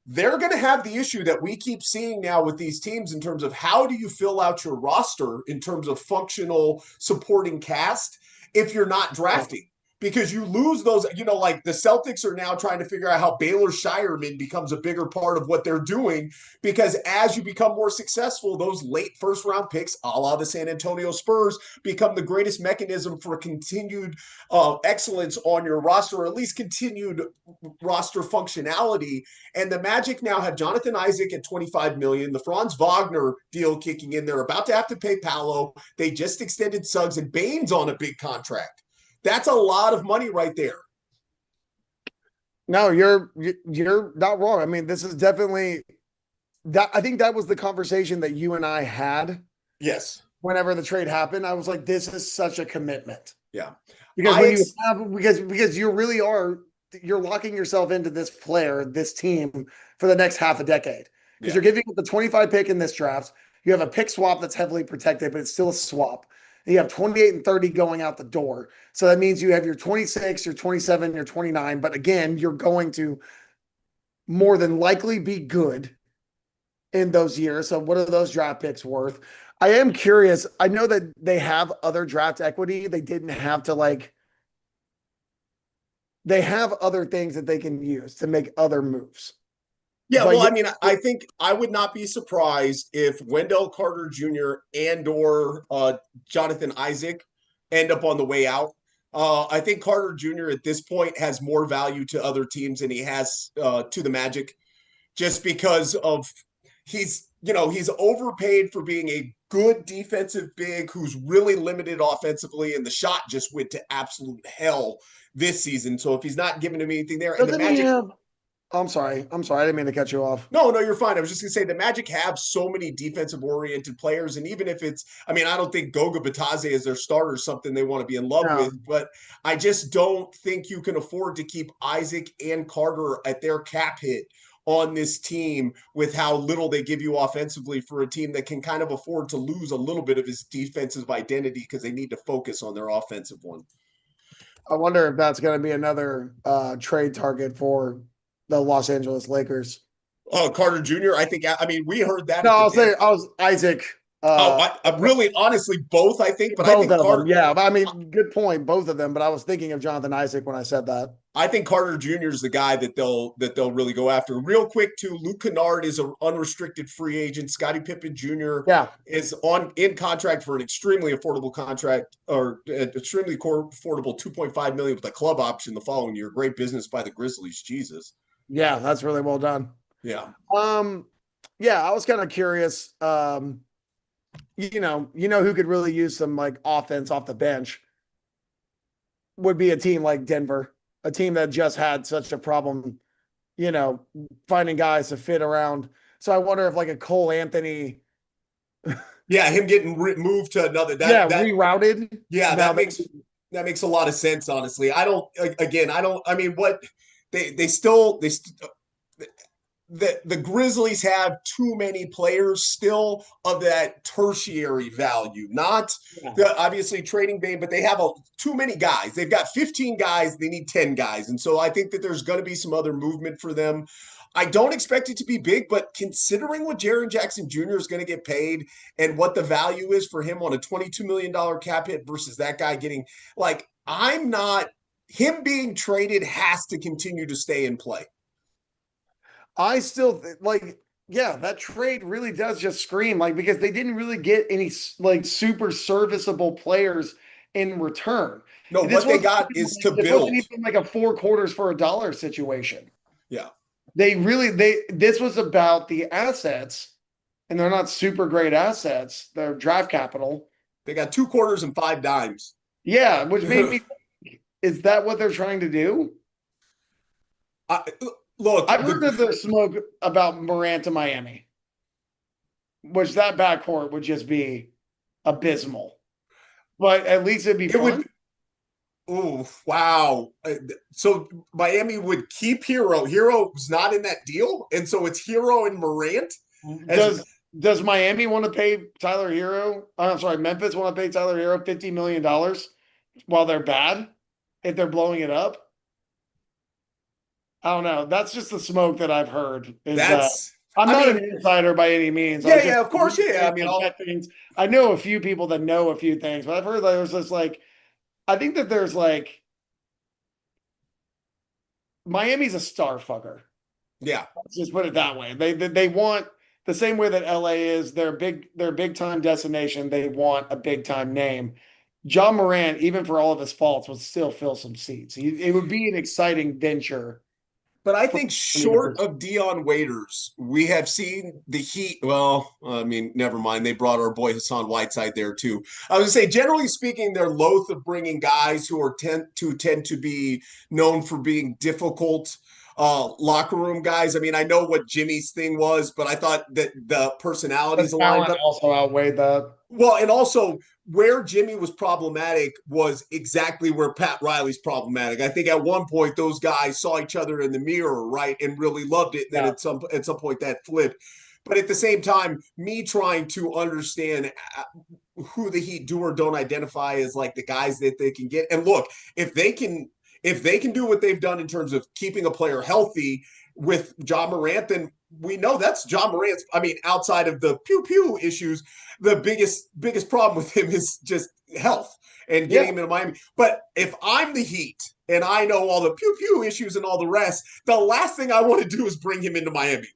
They're going to have the issue that we keep seeing now with these teams in terms of how do you fill out your roster in terms of functional supporting cast if you're not drafting, because you lose those, like the Celtics are now trying to figure out how Baylor Shireman becomes a bigger part of what they're doing, because as you become more successful, those late first round picks, a la the San Antonio Spurs, become the greatest mechanism for continued excellence on your roster, or at least continued roster functionality. And the Magic now have Jonathan Isaac at 25 million, the Franz Wagner deal kicking in. They're about to have to pay Paolo. They just extended Suggs, and Bane's on a big contract. That's a lot of money right there. No, you're not wrong. I mean, this is definitely that. I think that was the conversation that you and I had. Yes. Whenever the trade happened, I was like, this is such a commitment. Yeah. Because when you have because you really are, you're locking yourself into this player, this team for the next half a decade. Because you're giving up the 25 pick in this draft. You have a pick swap that's heavily protected, but it's still a swap. And you have 28 and 30 going out the door. So that means you have your 26, your 27, your 29. But again, you're going to more than likely be good in those years. So what are those draft picks worth? I am curious. I know that they have other draft equity. They didn't have to they have other things that they can use to make other moves. Yeah, But well, I mean, I think I would not be surprised if Wendell Carter Jr. and or Jonathan Isaac end up on the way out. I think Carter Jr. at this point has more value to other teams than he has to the Magic, just because of he's overpaid for being a good defensive big who's really limited offensively, and the shot just went to absolute hell this season. So if he's not giving him anything there, and the doesn't he Magic have? I'm sorry. I didn't mean to cut you off. No, you're fine. I was just going to say the Magic have so many defensive oriented players. And even if it's, I mean, I don't think Goga Batadze as their starter is something they want to be in love with, but I just don't think you can afford to keep Isaac and Carter at their cap hit on this team with how little they give you offensively for a team that can kind of afford to lose a little bit of his defensive identity because they need to focus on their offensive one. I wonder if that's going to be another trade target for the Los Angeles Lakers. Carter Jr. I mean, we heard that. No, I was Isaac. I really, honestly, both. I think, but both I think of Carter. Them, yeah, I mean, good point, both of them. But I was thinking of Jonathan Isaac when I said that. I think Carter Jr. is the guy that they'll really go after. Real quick, too, Luke Kennard is an unrestricted free agent. Scottie Pippen Jr. is in contract for an extremely affordable contract, or extremely affordable $2.5 million with a club option the following year. Great business by the Grizzlies. Jesus. Yeah, that's really well done. Yeah. Yeah, I was kind of curious. You know who could really use some offense off the bench would be a team like Denver, a team that just had such a problem, finding guys to fit around. So I wonder if a Cole Anthony Yeah, him getting moved to another Yeah, that rerouted. yeah, Now that makes a lot of sense, honestly. I don't again, I don't I mean what they still the Grizzlies have too many players still of that tertiary value. Not yeah. the obviously trading Bane, but they have too many guys. They've got 15 guys. They need 10 guys, and so I think that there's going to be some other movement for them. I don't expect it to be big, but considering what Jaren Jackson Jr. is going to get paid and what the value is for him on a $22 million cap hit versus that guy getting like, I'm not, him being traded has to continue to stay in play. I still like, yeah, that trade really does just scream like because they didn't really get any like super serviceable players in return. No, This what they wasn't got is to this wasn't build. even like a four quarters for a dollar situation. Yeah. They this was about the assets, and they're not super great assets. They're draft capital. They got 2 quarters and 5 dimes. Yeah, which made me is that what they're trying to do? I, look, I've heard that there's smoke about Morant to Miami, which that backcourt would just be abysmal. But at least it'd be it fun. would. Oh wow! So Miami would keep Hero. Hero's not in that deal, and so it's Hero and Morant. Does does Miami want to pay Tyler Hero? I'm sorry, Memphis want to pay Tyler Hero $50 million while they're bad if they're blowing it up? I don't know. That's just the smoke that I've heard. Is That's. I'm I not mean, an insider by any means. I yeah, just yeah, of course, yeah. I mean, things. I know a few people that know a few things, but I've heard that there's just like I think that there's like Miami's a star fucker. yeah. Let's just put it that way. They want the same way that LA is their big time destination. They want a big time name. John Morant, even for all of his faults, would still fill some seats. It would be an exciting venture. But I think short of Dion Waiters, we have seen the Heat. Well, I mean, never mind. They brought our boy Hassan Whiteside there too. I was gonna say, generally speaking, they're loath of bringing guys who are tend to be known for being difficult locker room guys. I mean, I know what Jimmy's thing was, but I thought that the personalities The aligned. talent But also outweighed that. well, and also where Jimmy was problematic was exactly where Pat Riley's problematic. I think at one point those guys saw each other in the mirror, right, and really loved it. And then Yeah. at some point that flipped. But at the same time, me trying to understand who the Heat do or don't identify as like the guys that they can get. And look, if they can do what they've done in terms of keeping a player healthy with John Morant, then we know that's John Morant's. I mean, outside of the pew pew issues, the biggest problem with him is just health and getting him into Miami. But if I'm the Heat and I know all the pew pew issues and all the rest, the last thing I want to do is bring him into Miami.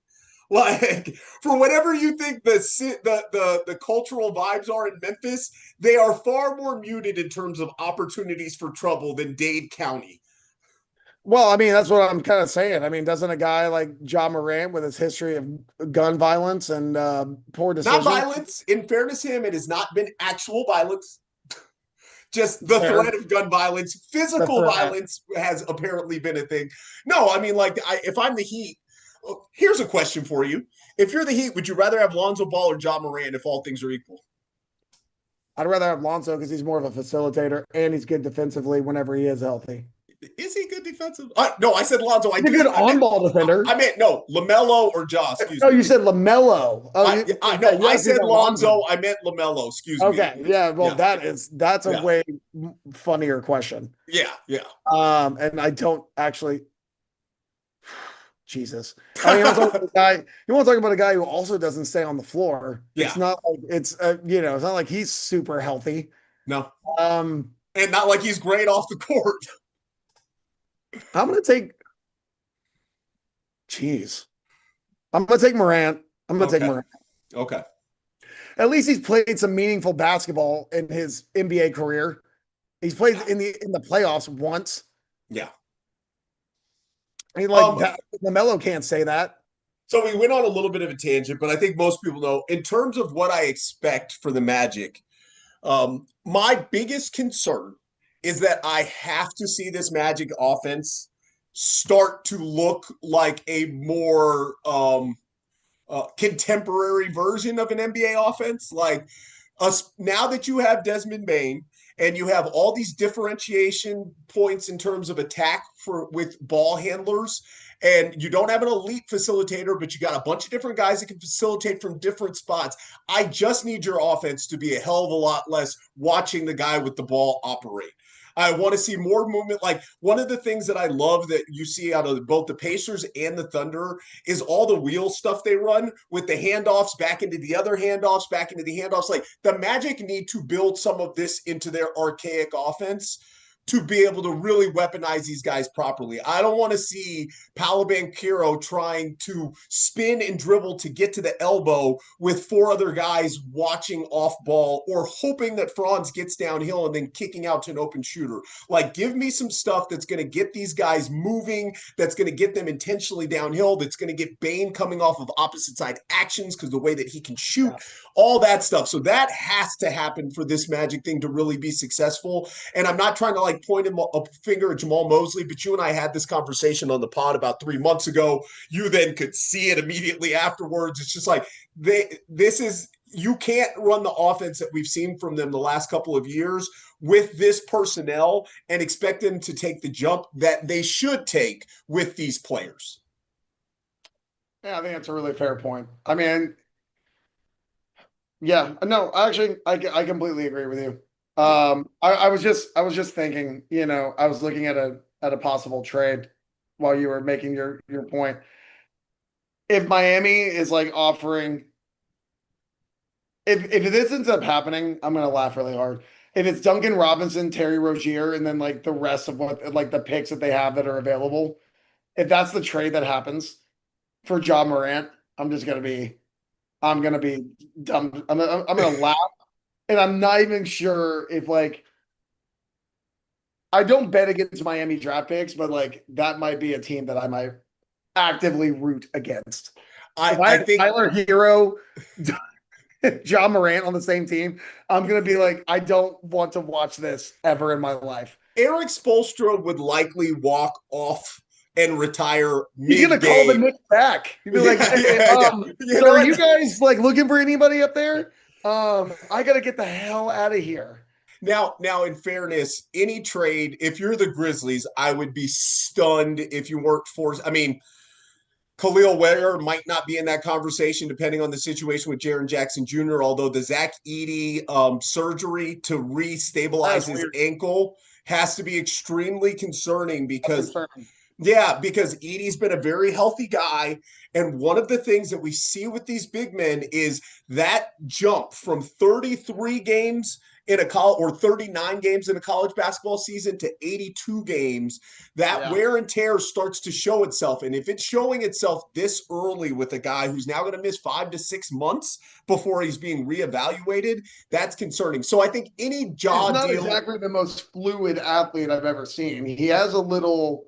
Like for whatever you think the cultural vibes are in Memphis, they are far more muted in terms of opportunities for trouble than Dade County. Well, I mean, that's what I'm kind of saying. I mean, doesn't a guy like John Morant with his history of gun violence and poor Not decisions? violence. In fairness to him, it has not been actual violence. Just the Fair. threat of gun violence. Physical violence has apparently been a thing. No, I mean, like, if I'm the Heat, here's a question for you. If you're the Heat, would you rather have Lonzo Ball or John Morant if all things are equal? I'd rather have Lonzo because he's more of a facilitator and he's good defensively whenever he is healthy. Is he good defensive? No, I said Lonzo. He's a good on-ball defender. I meant no, LaMelo or Ja. Excuse me. Oh, me. you said LaMelo. Oh, I said Lonzo. I meant LaMelo. Excuse me. Okay, yeah. Well, that's a way funnier question. Yeah, yeah. And I don't actually. Jesus. I mean, you want to talk about a guy who also doesn't stay on the floor. Yeah. It's not like it's it's not like he's super healthy. No. And not like he's great off the court. I'm gonna take Morant. I'm gonna take Morant. Okay. At least he's played some meaningful basketball in his NBA career. He's played in the playoffs once. Yeah. I mean, like LaMelo can't say that. So we went on a little bit of a tangent, but I think most people know in terms of what I expect for the Magic, my biggest concern is that I have to see this Magic offense start to look like a more contemporary version of an NBA offense. Like us now that you have Desmond Bain and you have all these differentiation points in terms of attack for with ball handlers, and you don't have an elite facilitator, but you got a bunch of different guys that can facilitate from different spots. I just need your offense to be a hell of a lot less watching the guy with the ball operate. I want to see more movement. Like one of the things that I love that you see out of both the Pacers and the Thunder is all the wheel stuff they run with the handoffs back into the other handoffs, back into the handoffs. Like the Magic need to build some of this into their archaic offense to be able to really weaponize these guys properly. I don't want to see Paolo Banchero trying to spin and dribble to get to the elbow with four other guys watching off ball or hoping that Franz gets downhill and then kicking out to an open shooter. Like, give me some stuff that's going to get these guys moving, that's going to get them intentionally downhill, that's going to get Bane coming off of opposite side actions because the way that he can shoot, all that stuff. So that has to happen for this Magic thing to really be successful. And I'm not trying to like point a finger at Jamal Mosley, but you and I had this conversation on the pod about 3 months ago. You then could see it immediately afterwards. It's just like you can't run the offense that we've seen from them the last couple of years with this personnel and expect them to take the jump that they should take with these players. Yeah, I think that's a really fair point. I mean, yeah, no, actually, I completely agree with you. I was just thinking, I was looking at a possible trade while you were making your point. If Miami is like offering, if this ends up happening, I'm gonna laugh really hard. If it's Duncan Robinson, Terry Rozier, and then like the rest of what like the picks that they have that are available, if that's the trade that happens for Ja Morant, I'm gonna be dumb. I'm gonna laugh, and I'm not even sure if like I don't bet against Miami draft picks, but like that might be a team that I might actively root against. If I I have think Tyler Hero, Ja Morant on the same team, I'm gonna be like, I don't want to watch this ever in my life. Eric Spoelstra would likely walk off and retire He's gonna call the mid-game. Knicks back. He'd be like, Yeah, hey, yeah, yeah. You so know are what? you guys like looking for anybody up there? I gotta get the hell out of here. Now, in fairness, any trade, if you're the Grizzlies, I would be stunned if you weren't forced. I mean, Khalil Ware might not be in that conversation depending on the situation with Jaren Jackson Jr., although the Zach Edey surgery to re-stabilize That's his weird. ankle has to be extremely concerning That's because concerning. yeah, because Edie's been a very healthy guy. And one of the things that we see with these big men is that jump from 33 games in a college or 39 games in a college basketball season to 82 games, that Yeah. wear and tear starts to show itself. And if it's showing itself this early with a guy who's now going to miss 5 to 6 months before he's being reevaluated, that's concerning. So I think any He's jaw not deal. exactly the most fluid athlete I've ever seen. He has a little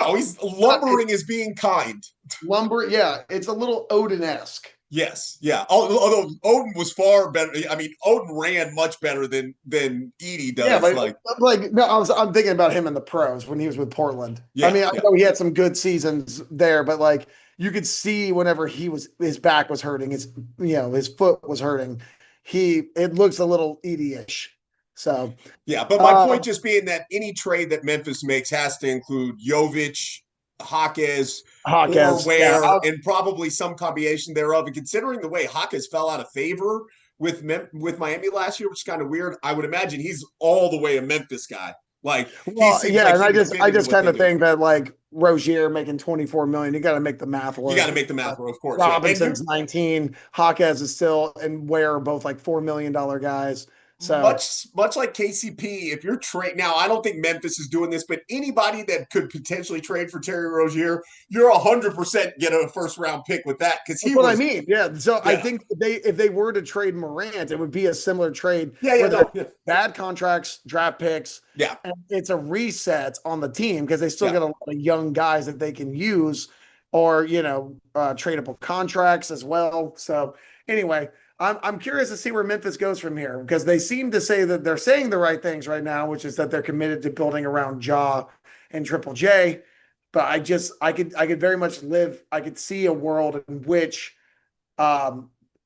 No, he's it's lumbering is being kind. lumber. Yeah, it's a little Odin-esque. Yes, yeah. Although Odin was far better. I mean, Odin ran much better than Edie Yeah, does. but Like, like no, I'm thinking about him in the pros when he was with Portland. I yeah, mean, I yeah, know he had some good seasons there, but like you could see whenever his back was hurting, his foot was hurting. It looks a little Edie-ish. So yeah. But my uh point just being that any trade that Memphis makes has to include Jovic, Hawkes, or Hawkes, yeah, Ware, and probably some combination thereof. And considering the way Hawkes fell out of favor with Miami last year, which is kind of weird, I would imagine he's all the way a Memphis guy. Like he well, seems yeah, like and he I would just fit I into just what kind they of do. think that like Rozier making 24 million, you got to make the math You got to work. make the math work, of course. Yeah, and Robinson's 19, Hawkes is still, and Ware are both like $4 million guys. So much like KCP, if you're trade now, I don't think Memphis is doing this, but anybody that could potentially trade for Terry Rozier, you're 100% get a first round pick with that because that's he what I was mean. Yeah. So I yeah think if they were to trade Morant, it would be a similar trade yeah where they're no yeah bad contracts, draft picks, yeah and it's a reset on the team because they still yeah. got a lot of young guys that they can use, or tradable contracts as well. So anyway, I'm curious to see where Memphis goes from here because they seem to say that they're saying the right things right now, which is that they're committed to building around Ja and Triple J. But I could very much I could see a world in which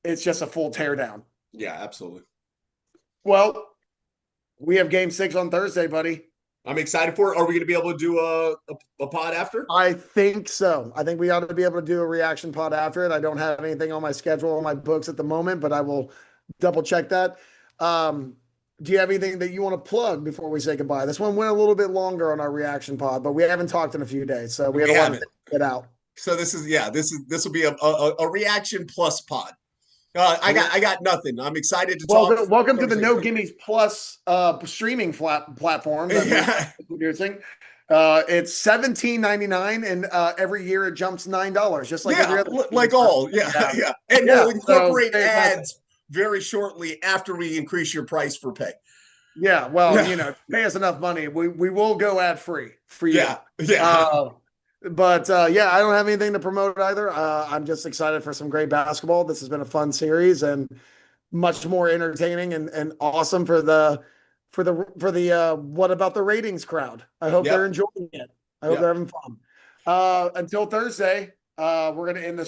It's just a full teardown. Yeah, absolutely. Well, we have game 6 on Thursday, buddy. I'm excited for it. Are we going to be able to do a pod after? I think so. I think we ought to be able to do a reaction pod after it. I don't have anything on my schedule on my books at the moment, but I will double check that. Do you have anything that you want to plug before we say goodbye? This one went a little bit longer on our reaction pod, but we haven't talked in a few days, so we have a lot of things to get out. So this will be a reaction plus pod. I got nothing. I'm excited to talk. Welcome to the No Gimmies Plus streaming platform that we're producing. It's $17.99, and every year it jumps $9, just like every other. And we'll incorporate ads very shortly after we increase your price for pay. Yeah, well, pay us enough money, we will go ad free for you. But I don't have anything to promote either. I'm just excited for some great basketball. This has been a fun series and much more entertaining and awesome for the what about the ratings crowd? I hope they're enjoying it. I hope they're having fun. Until Thursday, we're going to end this